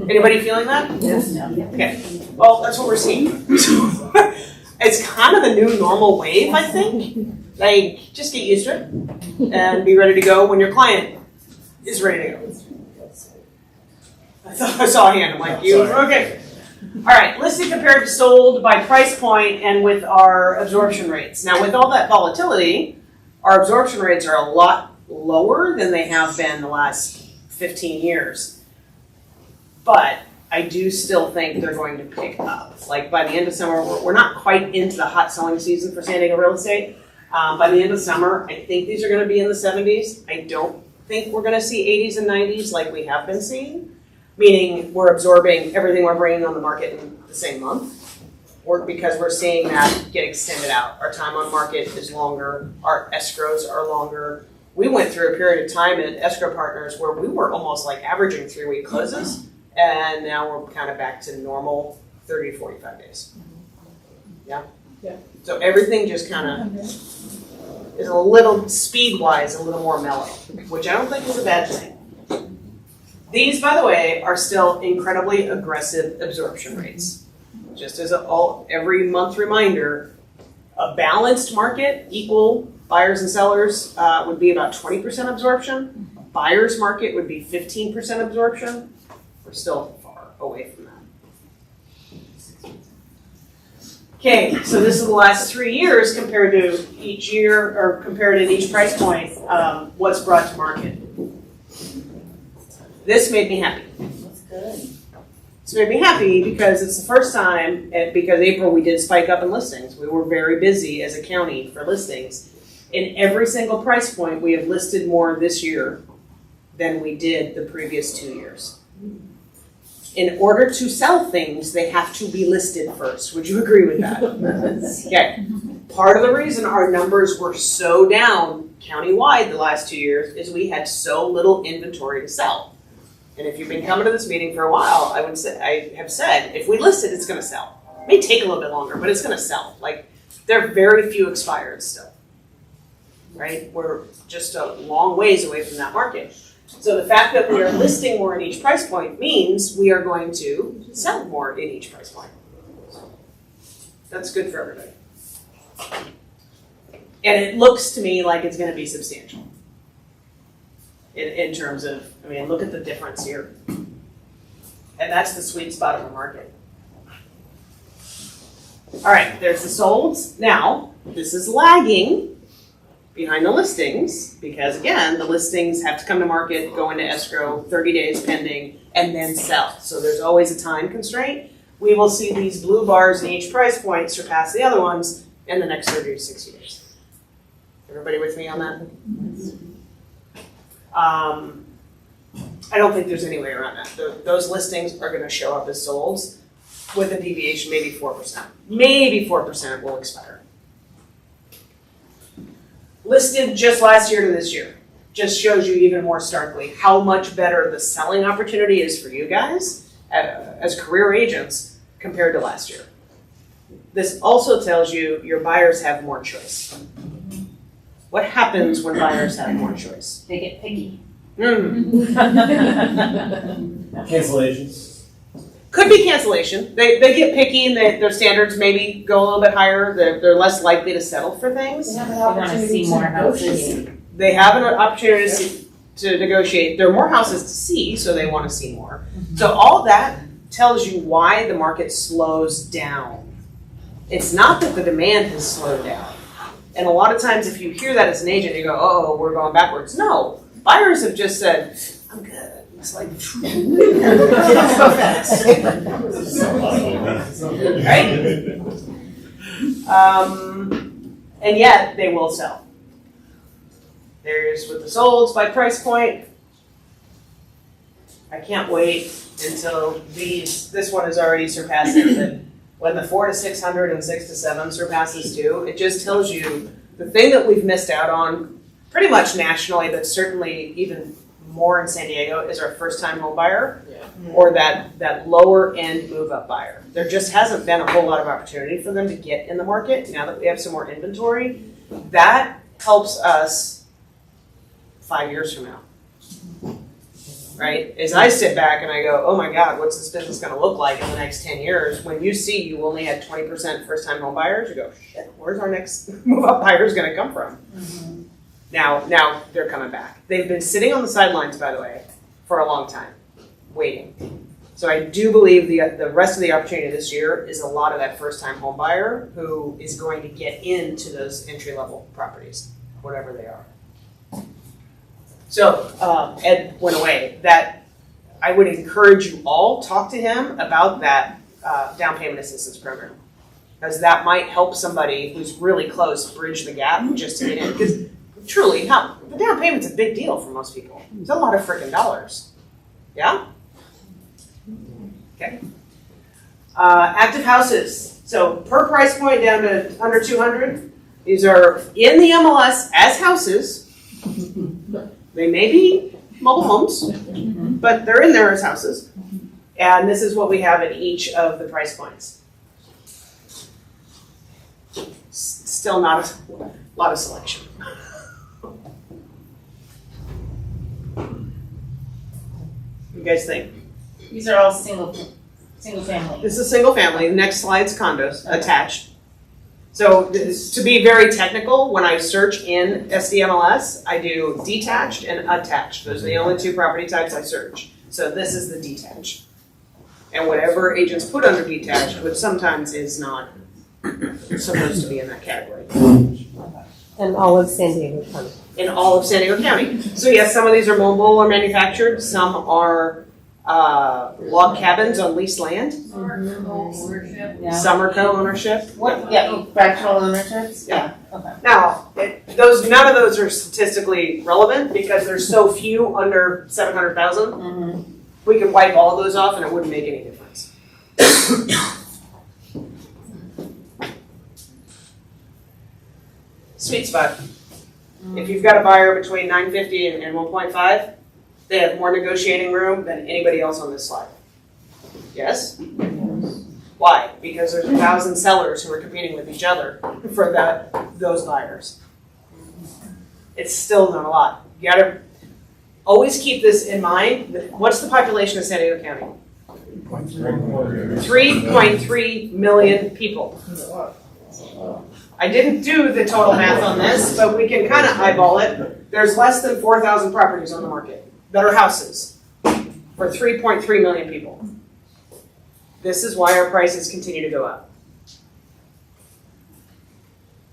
Anybody feeling that? Yes. Okay. Well, that's what we're seeing. It's kind of the new normal wave, I think. Like, just get used to it and be ready to go when your client is ready to go. I thought I saw a hand. I'm like, you? Okay. All right. Listed compared to sold by price point and with our absorption rates. Now, with all that volatility, our absorption rates are a lot lower than they have been the last 15 years. But I do still think they're going to pick up. Like by the end of summer, we're not quite into the hot selling season for San Diego real estate. By the end of summer, I think these are going to be in the 70s. I don't think we're going to see 80s and 90s like we have been seeing, meaning we're absorbing everything we're bringing on the market in the same month, or because we're seeing that get extended out. Our time on market is longer. Our escrows are longer. We went through a period of time at Escrow Partners where we were almost like averaging 3-week closes. And now we're kind of back to normal 30 to 45 days. Yeah? Yeah. So everything just kind of is a little, speed-wise, a little more mellow, which I don't think is a bad thing. These, by the way, are still incredibly aggressive absorption rates. Just as every month reminder, a balanced market, equal buyers and sellers, would be about 20% absorption. A buyer's market would be 15% absorption. We're still far away from that. Okay, so this is the last 3 years compared to each year, or compared in each price point, what's brought to market. This made me happy. That's good. This made me happy because it's the first time, because April we did spike up in listings. We were very busy as a county for listings. In every single price point, we have listed more this year than we did the previous 2 years. In order to sell things, they have to be listed first. Would you agree with that? Okay. Part of the reason our numbers were so down countywide the last 2 years is we had so little inventory to sell. And if you've been coming to this meeting for a while, I have said, if we list it, it's going to sell. It may take a little bit longer, but it's going to sell. Like, there are very few expired still. Right? We're just a long ways away from that market. So the fact that we are listing more in each price point means we are going to sell more in each price point. That's good for everybody. And it looks to me like it's going to be substantial. In terms of, I mean, look at the difference here. And that's the sweet spot of the market. All right, there's the solds. Now, this is lagging behind the listings, because again, the listings have to come to market, go into escrow, 30 days pending, and then sell. So there's always a time constraint. We will see these blue bars in each price point surpass the other ones in the next 30 to 60 days. Everybody with me on that? I don't think there's any way around that. Those listings are going to show up as solds with a deviation, maybe 4%. Maybe 4% will expire. Listed just last year to this year. Just shows you even more starkly how much better the selling opportunity is for you guys as career agents compared to last year. This also tells you your buyers have more choice. What happens when buyers have more choice? They get picky. Cancellations. Could be cancellation. They get picky and their standards maybe go a little bit higher. They're less likely to settle for things. They have an opportunity to negotiate. They have an opportunity to negotiate. There are more houses to see, so they want to see more. So all that tells you why the market slows down. It's not that the demand has slowed down. And a lot of times if you hear that as an agent, you go, oh, we're going backwards. No, buyers have just said, I'm good. It's like, so fast. Right? And yet they will sell. There's with the solds by price point. I can't wait until this one is already surpassing that. When the 4 to 600 and 6 to 7 surpasses 2, it just tells you the thing that we've missed out on pretty much nationally, but certainly even more in San Diego, is our first-time home buyer or that lower-end move-up buyer. There just hasn't been a whole lot of opportunity for them to get in the market now that we have some more inventory. That helps us 5 years from now. Right? As I sit back and I go, oh my God, what's this business going to look like in the next 10 years? When you see you only had 20% first-time home buyers, you go, shit, where's our next move-up buyers going to come from? Mm-hmm. Now they're coming back. They've been sitting on the sidelines, by the way, for a long time, waiting. So I do believe the rest of the opportunity this year is a lot of that first-time home buyer who is going to get into those entry-level properties, whatever they are. So Ed went away. That I would encourage you all talk to him about that down payment assistance program, because that might help somebody who's really close bridge the gap just to get in. Because truly, the down payment's a big deal for most people. It's a lot of freaking dollars. Yeah. Okay. Active houses. So per price point down to under 200. These are in the MLS as houses. They may be mobile homes, but they're in there as houses. And this is what we have at each of the price points. Still not a lot of selection. What do you guys think? These are all single family. This is single family. The next slide's condos attached. So to be very technical, when I search in SDMLS, I do detached and attached. Those are the only two property types I search. So this is the detached. And whatever agents put under detached, which sometimes is not supposed to be in that category. And all of San Diego County. In all of San Diego County. So yes, some of these are mobile or manufactured, some are log cabins on leased land. Some are co-ownership. What, yeah, fractional ownerships? Yeah. Okay. Now, none of those are statistically relevant because there's so few under 700,000. We could wipe all those off and it wouldn't make any difference. Sweet spot. If you've got a buyer between 950 and 1.5, they have more negotiating room than anybody else on this slide. Yes? Why? Because there's 1,000 sellers who are competing with each other for those buyers. It's still not a lot. You gotta always keep this in mind. What's the population of San Diego County? 3.3 million people. I didn't do the total math on this, but we can kind of eyeball it. There's less than 4,000 properties on the market that are houses for 3.3 million people. This is why our prices continue to go up.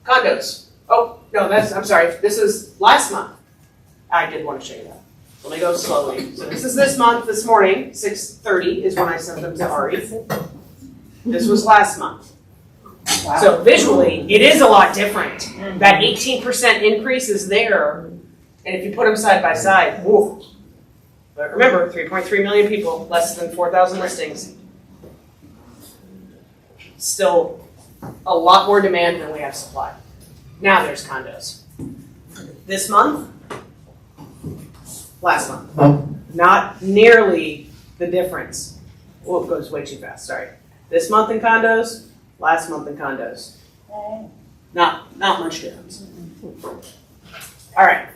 Condos. Oh, no, I'm sorry. This is last month. I did want to show you that. Let me go slowly. So this is this month, this morning, 6:30 is when I sent them to Ari. This was last month. Wow. So visually, it is a lot different. That 18% increase is there, and if you put them side by side, whoa. But remember, 3.3 million people, less than 4,000 listings. Still a lot more demand than we have supply. Now there's condos. This month, last month. Not nearly the difference. Well, it goes way too fast, sorry. This month in condos, last month in condos. Not much difference. All right.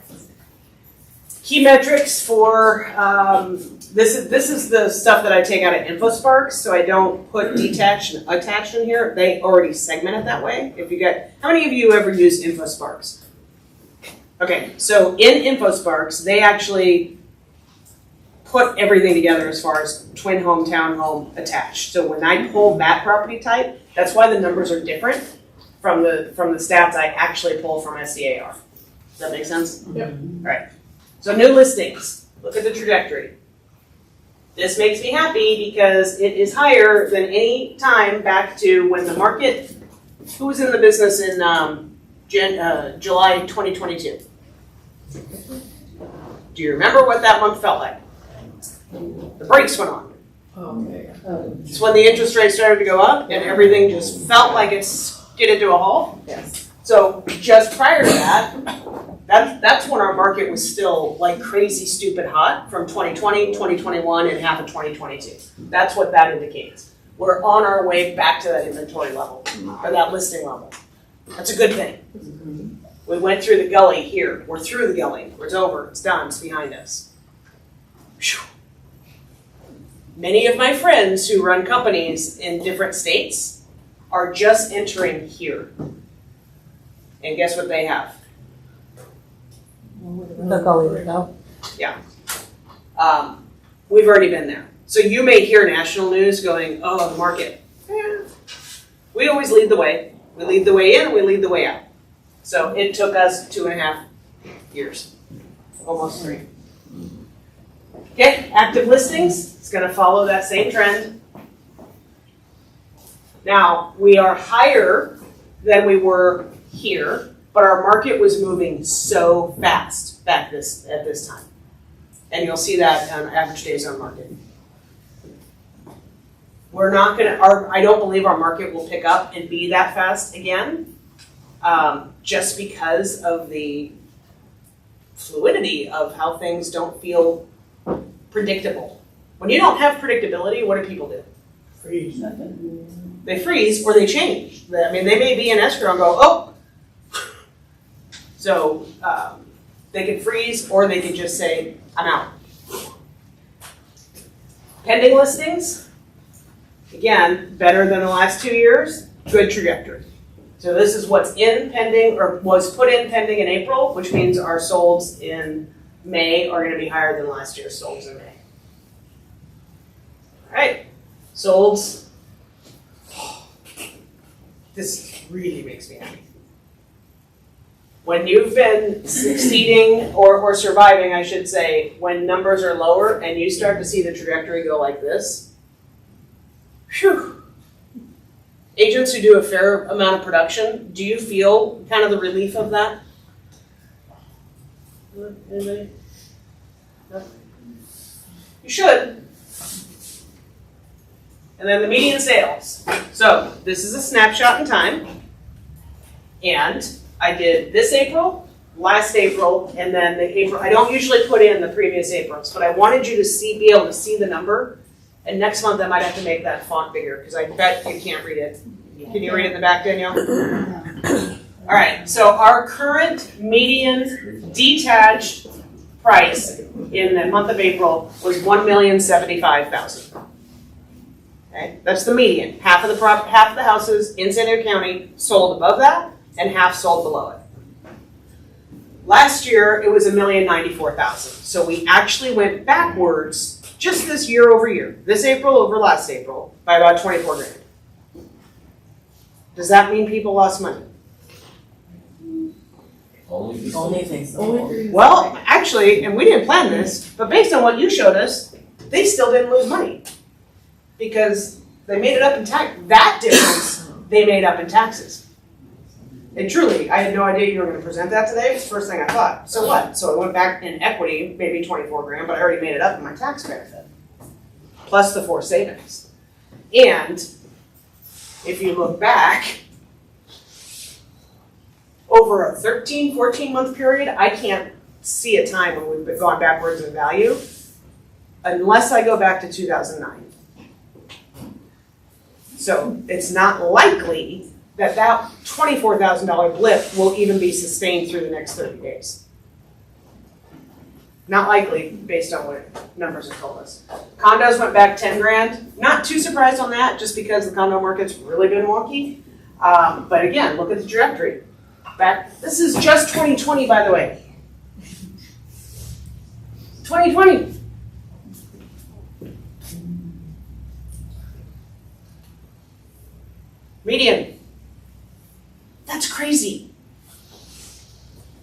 Key metrics for, this is the stuff that I take out of InfoSparks, so I don't put detached and attached in here. They already segment it that way. How many of you ever use InfoSparks? Okay, so in InfoSparks, they actually put everything together as far as twin home, townhome, attached. So when I pull that property type, that's why the numbers are different from the stats I actually pull from SDAR. Does that make sense? Yep. All right. So new listings. Look at the trajectory. This makes me happy because it is higher than any time back to when the market. Who was in the business in July 2022? Do you remember what that month felt like? The brakes went on. It's when the interest rates started to go up and everything just felt like it skidded to a halt. Yes. So just prior to that, that's when our market was still like crazy stupid hot from 2020, 2021, and half of 2022. That's what that indicates. We're on our way back to that inventory level, or that listing level. That's a good thing. We went through the gully here. We're through the gully. It's over. It's done. It's behind us. Whew. Many of my friends who run companies in different states are just entering here. And guess what they have? The gully window. Yeah. We've already been there. So you may hear national news going, oh, the market. We always lead the way. We lead the way in, we lead the way out. So it took us 2.5 years. Almost 3. Okay, active listings. It's going to follow that same trend. Now, we are higher than we were here, but our market was moving so fast at this time. And you'll see that on average days on market. We're not going to, I don't believe our market will pick up and be that fast again, just because of the fluidity of how things don't feel predictable. When you don't have predictability, what do people do? Freeze. They freeze or they change. I mean, they may be in escrow and go, oh. So they could freeze or they could just say, I'm out. Pending listings, again, better than the last 2 years, good trajectory. So this is what's in pending or was put in pending in April, which means our solds in May are going to be higher than last year's solds in May. All right, solds. this really makes me happy. When you've been succeeding or surviving, I should say, when numbers are lower and you start to see the trajectory go like this, phew. Agents who do a fair amount of production, do you feel kind of the relief of that? Anybody? No? You should. And then the median sales. So this is a snapshot in time. And I did this April, last April, and then the April. I don't usually put in the previous Aprils, but I wanted you to be able to see the number. And next month I might have to make that font bigger because I bet you can't read it. Can you read it in the back, Danielle? All right, so our current median detached price in the month of April was $1,075,000. Okay, that's the median. Half of the houses in San Diego County sold above that, and half sold below it. Last year it was $1,094,000. So we actually went backwards just this year over year, this April over last April, by about 24 grand. Does that mean people lost money? Only things. Only Well, actually, and we didn't plan this, but based on what you showed us, they still didn't lose money because they made it up in tax. That difference they made up in taxes. And truly, I had no idea you were going to present that today. It's the first thing I thought. So what? So I went back in equity, maybe 24 grand, but I already made it up in my tax benefit, plus the 4 savings. And if you look back, over a 13, 14-month period, I can't see a time when we've gone backwards in value unless I go back to 2009. So it's not likely that that $24,000 blip will even be sustained through the next 30 days. Not likely based on what numbers have told us. Condos went back 10 grand. Not too surprised on that just because the condo market's really been wonky. But again, look at the trajectory. This is just 2020, by the way. 2020. Median. That's crazy.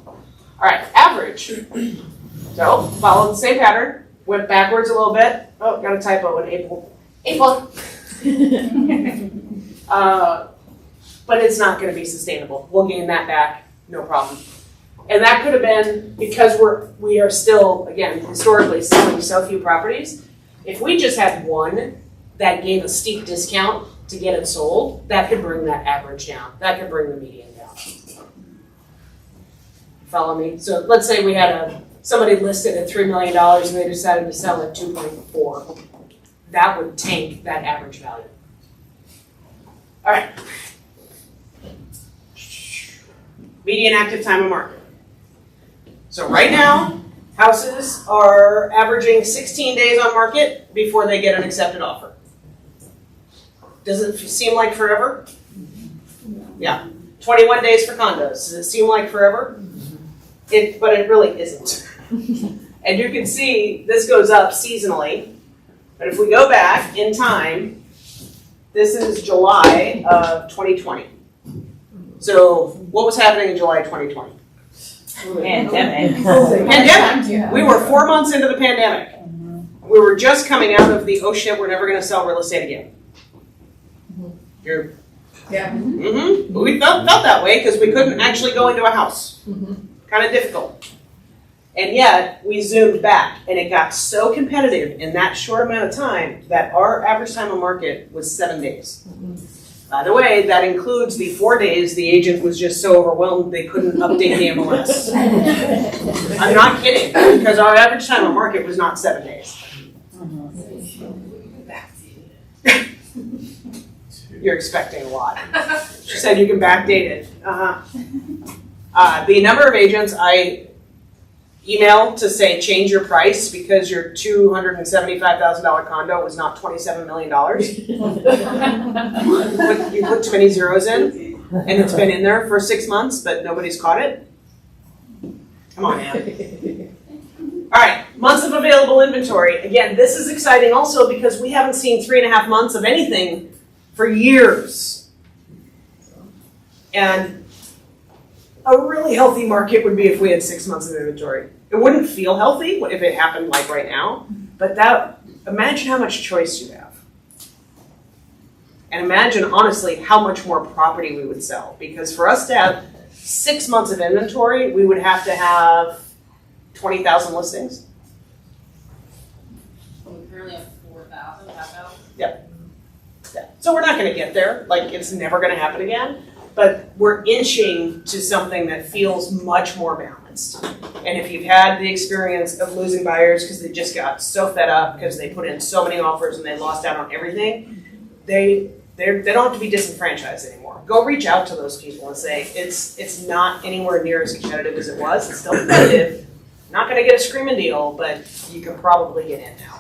All right, average. So, followed the same pattern, went backwards a little bit. Oh, got a typo in April. But it's not going to be sustainable. We'll gain that back, no problem. And that could have been because we are still, again, historically selling so few properties. If we just had one that gave a steep discount to get it sold, that could bring that average down. That could bring the median down. Follow me? So let's say we had somebody listed at $3 million and they decided to sell at 2.4. That would tank that average value. All right. Median active time on market. So right now, houses are averaging 16 days on market before they get an accepted offer. Does it seem like forever? Yeah. 21 days for condos. Does it seem like forever? But it really isn't. And you can see this goes up seasonally. But if we go back in time, this is July of 2020. So what was happening in July 2020? Pandemic. Pandemic. We were 4 months into the pandemic. We were just coming out of the, oh shit, we're never going to sell real estate again. Yeah. Mm-hmm. We felt that way because we couldn't actually go into a house. Kind of difficult. And yet, we zoomed back, and it got so competitive in that short amount of time that our average time on market was 7 days. By the way, that includes the 4 days the agent was just so overwhelmed they couldn't update the MLS. I'm not kidding, because our average time on market was not 7 days. You're expecting a lot. She said you can backdate it. The number of agents I email to say change your price because your $275,000 condo was not $27 million. You put too many zeros in, and it's been in there for 6 months, but nobody's caught it. Come on, man. All right, months of available inventory. Again, this is exciting also because we haven't seen 3.5 months of anything for years. And a really healthy market would be if we had 6 months of inventory. It wouldn't feel healthy if it happened like right now, but imagine how much choice you have. And imagine, honestly, how much more property we would sell. Because for us to have 6 months of inventory, we would have to have 20,000 listings. We currently have 4,000, half out. Yep. Yeah. So we're not gonna get there, like it's never gonna happen again, but we're inching to something that feels much more balanced. And if you've had the experience of losing buyers because they just got so fed up because they put in so many offers and they lost out on everything, they don't have to be disenfranchised anymore. Go reach out to those people and say, it's not anywhere near as competitive as it was, it's still competitive. Not gonna get a screaming deal, but you can probably get in now.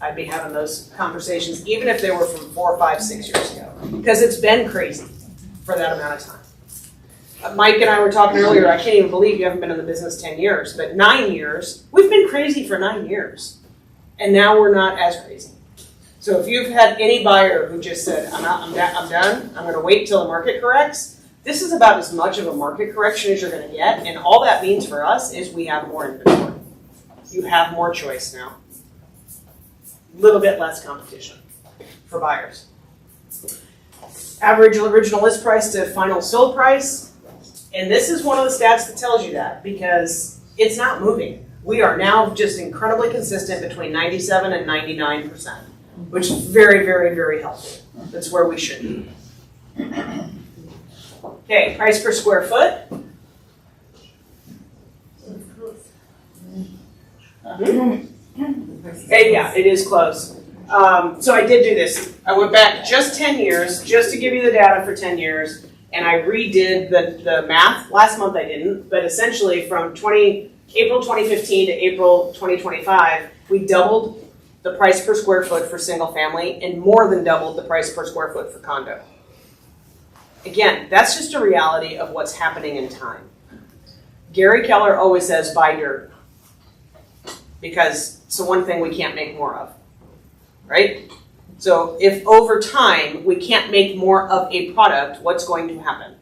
I'd be having those conversations, even if they were from 4, 5, 6 years ago, because it's been crazy for that amount of time. Mike and I were talking earlier, I can't even believe you haven't been in the business 10 years, but 9 years, we've been crazy for 9 years, and now we're not as crazy. So if you've had any buyer who just said, I'm done, I'm gonna wait till the market corrects, this is about as much of a market correction as you're gonna get, and all that means for us is we have more inventory. You have more choice now. Little bit less competition for buyers. Average original list price to final sold price. And this is one of the stats that tells you that because it's not moving. We are now just incredibly consistent between 97 and 99%, which is very, very, very healthy. That's where we should be. Okay, price per square foot. Hey, yeah, it is close. So I did do this. I went back just 10 years, just to give you the data for 10 years, and I redid the math. Last month I didn't, but essentially from April 2015 to April 2025, we doubled the price per square foot for single family and more than doubled the price per square foot for condo. Again, that's just a reality of what's happening in time. Gary Keller always says, buy dirt. Because it's the one thing we can't make more of, right? So if over time we can't make more of a product, what's going to happen?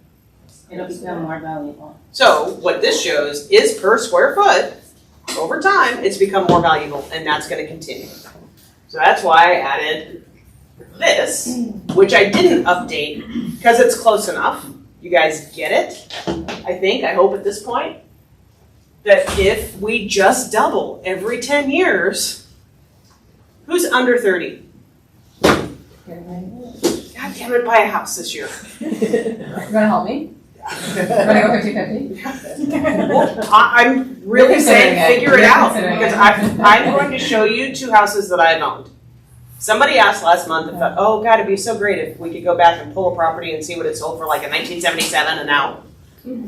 It'll become more valuable. So what this shows is per square foot, over time, it's become more valuable, and that's going to continue. So that's why I added this, which I didn't update because it's close enough. You guys get it, I hope at this point. That if we just double every 10 years, who's under 30? God damn it, buy a house this year. You gonna help me? You wanna go 50-50? Well, I'm really saying figure it out because I'm going to show you 2 houses that I've owned. Somebody asked last month, if, oh God, it'd be so great if we could go back and pull a property and see what it sold for like in 1977 and now.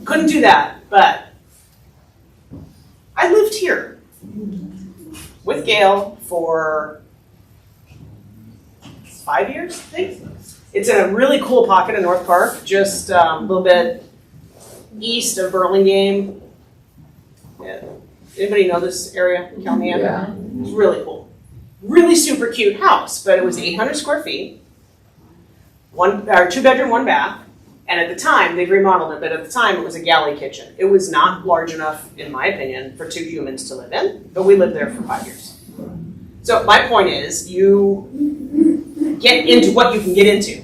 Couldn't do that, but I lived here with Gail for 5 years, I think. It's in a really cool pocket in North Park, just a little bit east of Burlingame. Yeah. Anybody know this area, Calmia? Yeah. It's really cool. Really super cute house, but it was 800 square feet, 2-bedroom, 1 bath. And at the time, they've remodeled it, but at the time it was a galley kitchen. It was not large enough, in my opinion, for 2 humans to live in, but we lived there for 5 years. So my point is, you get into what you can get into.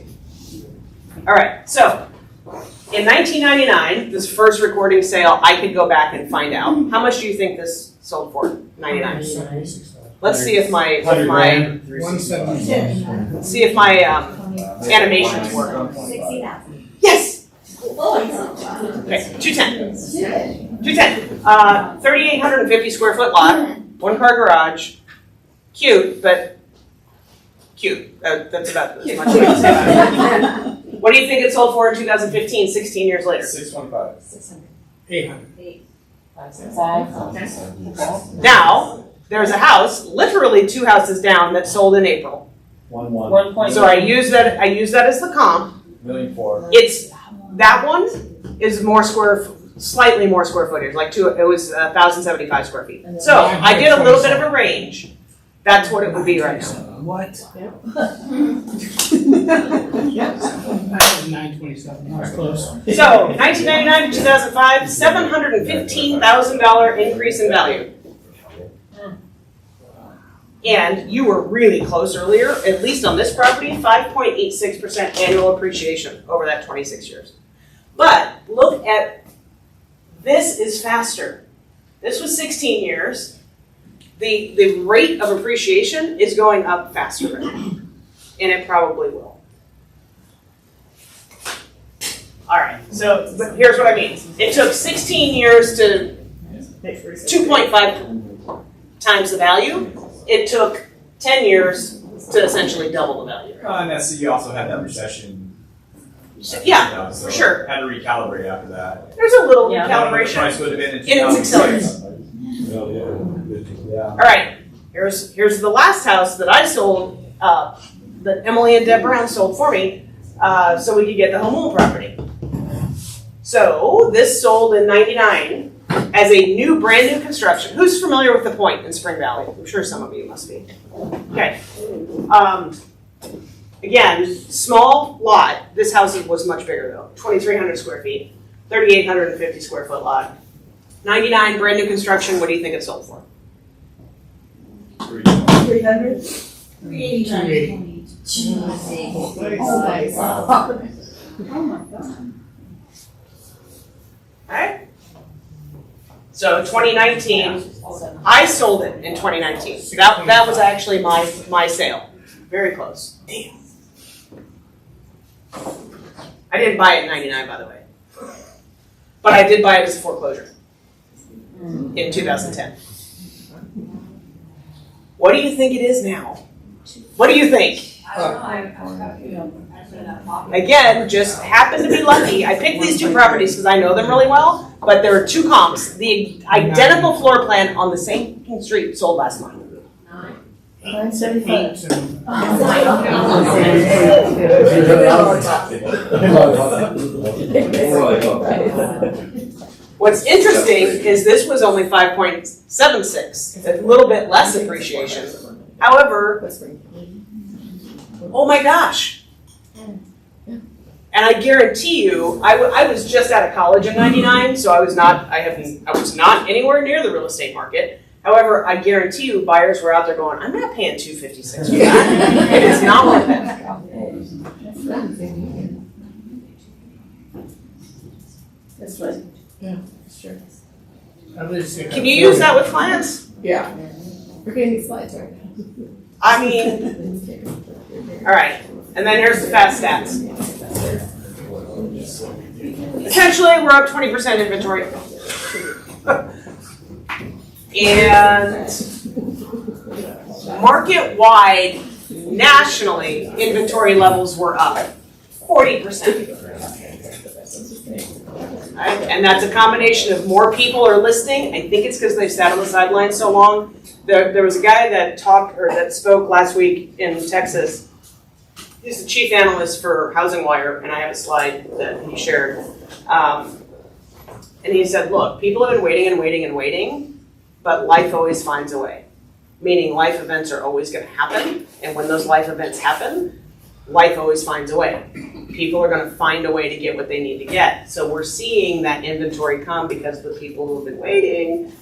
All right, so in 1999, this first recording sale, I could go back and find out. How much do you think this sold for? 99. Let's see if my animations work. 60,000. Yes. Okay, 210. 210. 3,850 square foot lot, 1-car garage. Cute, but cute. That's about as much as I can say about it. What do you think it sold for in 2015, 16 years later? 615. 800. Now, there's a house, literally 2 houses down, that sold in April. 1.1. So I use that as the comp. 1,400,000. It's that one is slightly more square footage, it was 1,075 square feet. So I did a little bit of a range That's what it would be right now. What? 927, that was close. So, 1999 to 2005, $715,000 increase in value. And you were really close earlier, at least on this property, 5.86% annual appreciation over that 26 years. But look at, this is faster. This was 16 years. The rate of appreciation is going up faster right now, and it probably will. All right, so but here's what I mean. It took 16 years to 2.5 times the value. It took 10 years to essentially double the value. And that's, you also had that recession. Yeah, for sure. Had to recalibrate after that. There's a little The calibration. price would have been in And it's 2006. All right, here's the last house that I sold, that Emily and Deb Brown sold for me, so we could get the home rule property. So this sold in '99 as a new, brand new construction. Who's familiar with the Point in Spring Valley? I'm sure some of you must be. Okay. Again, small lot. This house was much bigger though. 2,300 square feet, 3,850 square foot lot. 99, brand new construction. What do you think it sold for? 300? 280. Oh my God. Alright. So 2019, I sold it in 2019. That was actually my sale. Very close. Damn. I didn't buy it in 99, by the way. But I did buy it as a foreclosure in 2010. What do you think it is now? What do you think? Again, just happened to be lucky. I picked these two properties because I know them really well, but there are two comps. The identical floor plan on the same street sold last month. 975. What's interesting is this was only 5.76, a little bit less appreciation. However, oh my gosh. And I guarantee you, I was just out of college in '99, so I was not anywhere near the real estate market. However, I guarantee you, buyers were out there going, "I'm not paying $256 for that. It is not worth it." That's right. Yeah, sure. Can you use that with clients? Yeah. We're getting these slides right now. I mean, all right. And then here's the fast stats. Essentially, we're up 20% inventory. And market-wide, nationally, inventory levels were up 40%. Right? And that's a combination of more people are listing. I think it's because they've sat on the sidelines so long. There was a guy that spoke last week in Texas. He's the chief analyst for Housing Wire, and I have a slide that he shared. And he said, look, people have been waiting and waiting and waiting, but life always finds a way. Meaning life events are always going to happen, and when those life events happen, life always finds a way. People are going to find a way to get what they need to get. So we're seeing that inventory come because the people who have been waiting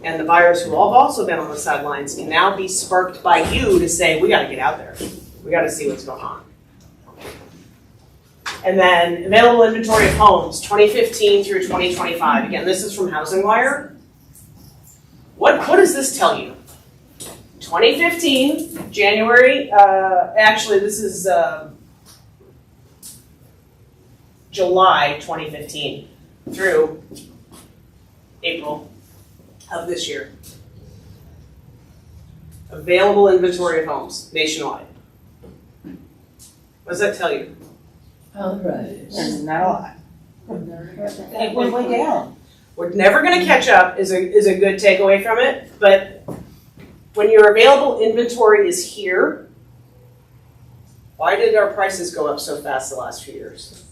and the buyers who have also been on the sidelines can now be sparked by you to say, we got to get out there. We got to see what's going on. And then available inventory of homes, 2015 through 2025. Again, this is from Housing Wire. What does this tell you? 2015, January, actually this is July 2015 through April of this year. Available inventory of homes nationwide. What does that tell you? All right. Not a lot. It went way down. We're never going to catch up is a good takeaway from it, but when your available inventory is here, why did our prices go up so fast the last few years?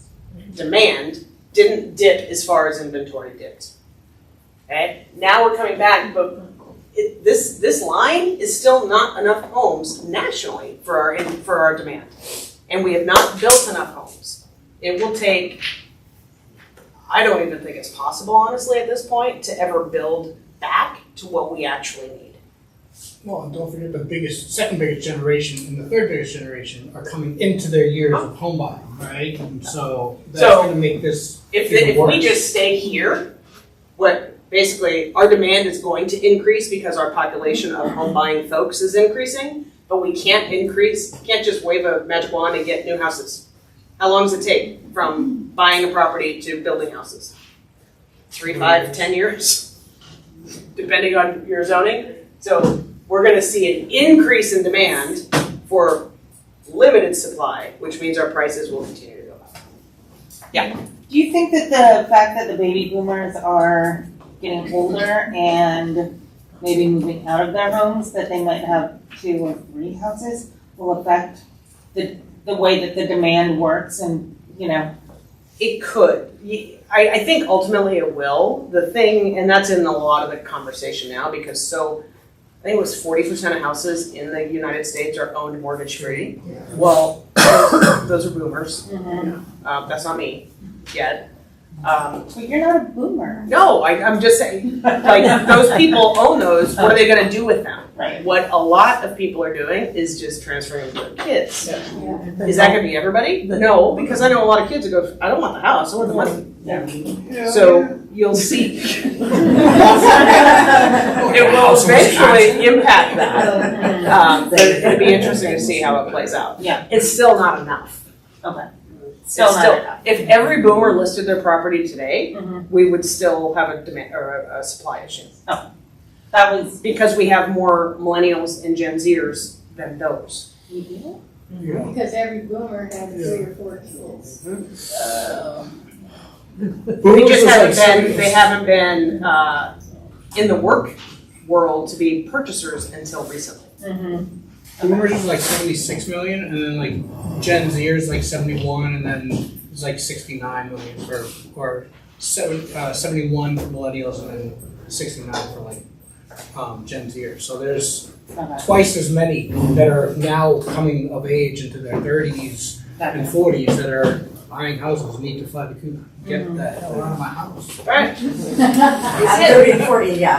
Demand didn't dip as far as inventory dipped. Okay? Now we're coming back, but this line is still not enough homes nationally for our demand. And we have not built enough homes. It will take, I don't even think it's possible, honestly, at this point, to ever build back to what we actually need. Well, and don't forget the second biggest generation and the third biggest generation are coming into their years of home buying, right? And so that's going to make this If even worse. we just stay here, basically our demand is going to increase because our population of home buying folks is increasing, but we can't just wave a magic wand and get new houses. How long does it take from buying a property to building houses? 3, 5, 10 years, depending on your zoning. So we're going to see an increase in demand for limited supply, which means our prices will continue to go up. Yeah. Do you think that the fact that the baby boomers are getting older and maybe moving out of their homes, that they might have 2 or 3 houses, will affect the way that the demand works and, you know? It could. I think ultimately it will. The thing, and that's in a lot of the conversation now, because I think it was 40% of houses in the United States are owned mortgage free. Well, those are boomers. That's not me yet. But you're not a boomer. No, I'm just saying, like, those people own those. What are they going to do with them? Right. What a lot of people are doing is just transferring to their kids. Is that going to be everybody? No, because I know a lot of kids who go, I don't want the house, I want the money. So you'll see. It will eventually impact that. But it'll be interesting to see how it plays out. Yeah. It's still not enough. Okay. Still not enough. If every boomer listed their property today, we would still have a demand or a supply issue. Oh, that was because we have more millennials and Gen Zers than those. Because every boomer has 3 or 4 kids. They haven't been in the work world to be purchasers until recently. Boomers is like 76 million, and then like Gen Zers like 71, and then it's like 69 million or 71 for millennials, and then 69 for like Gen Zers. So there's twice as many that are now coming of age into their 30s and 40s that are buying houses, need to fly the coop, get the hell out of my house. Right. 30 and 40, yeah.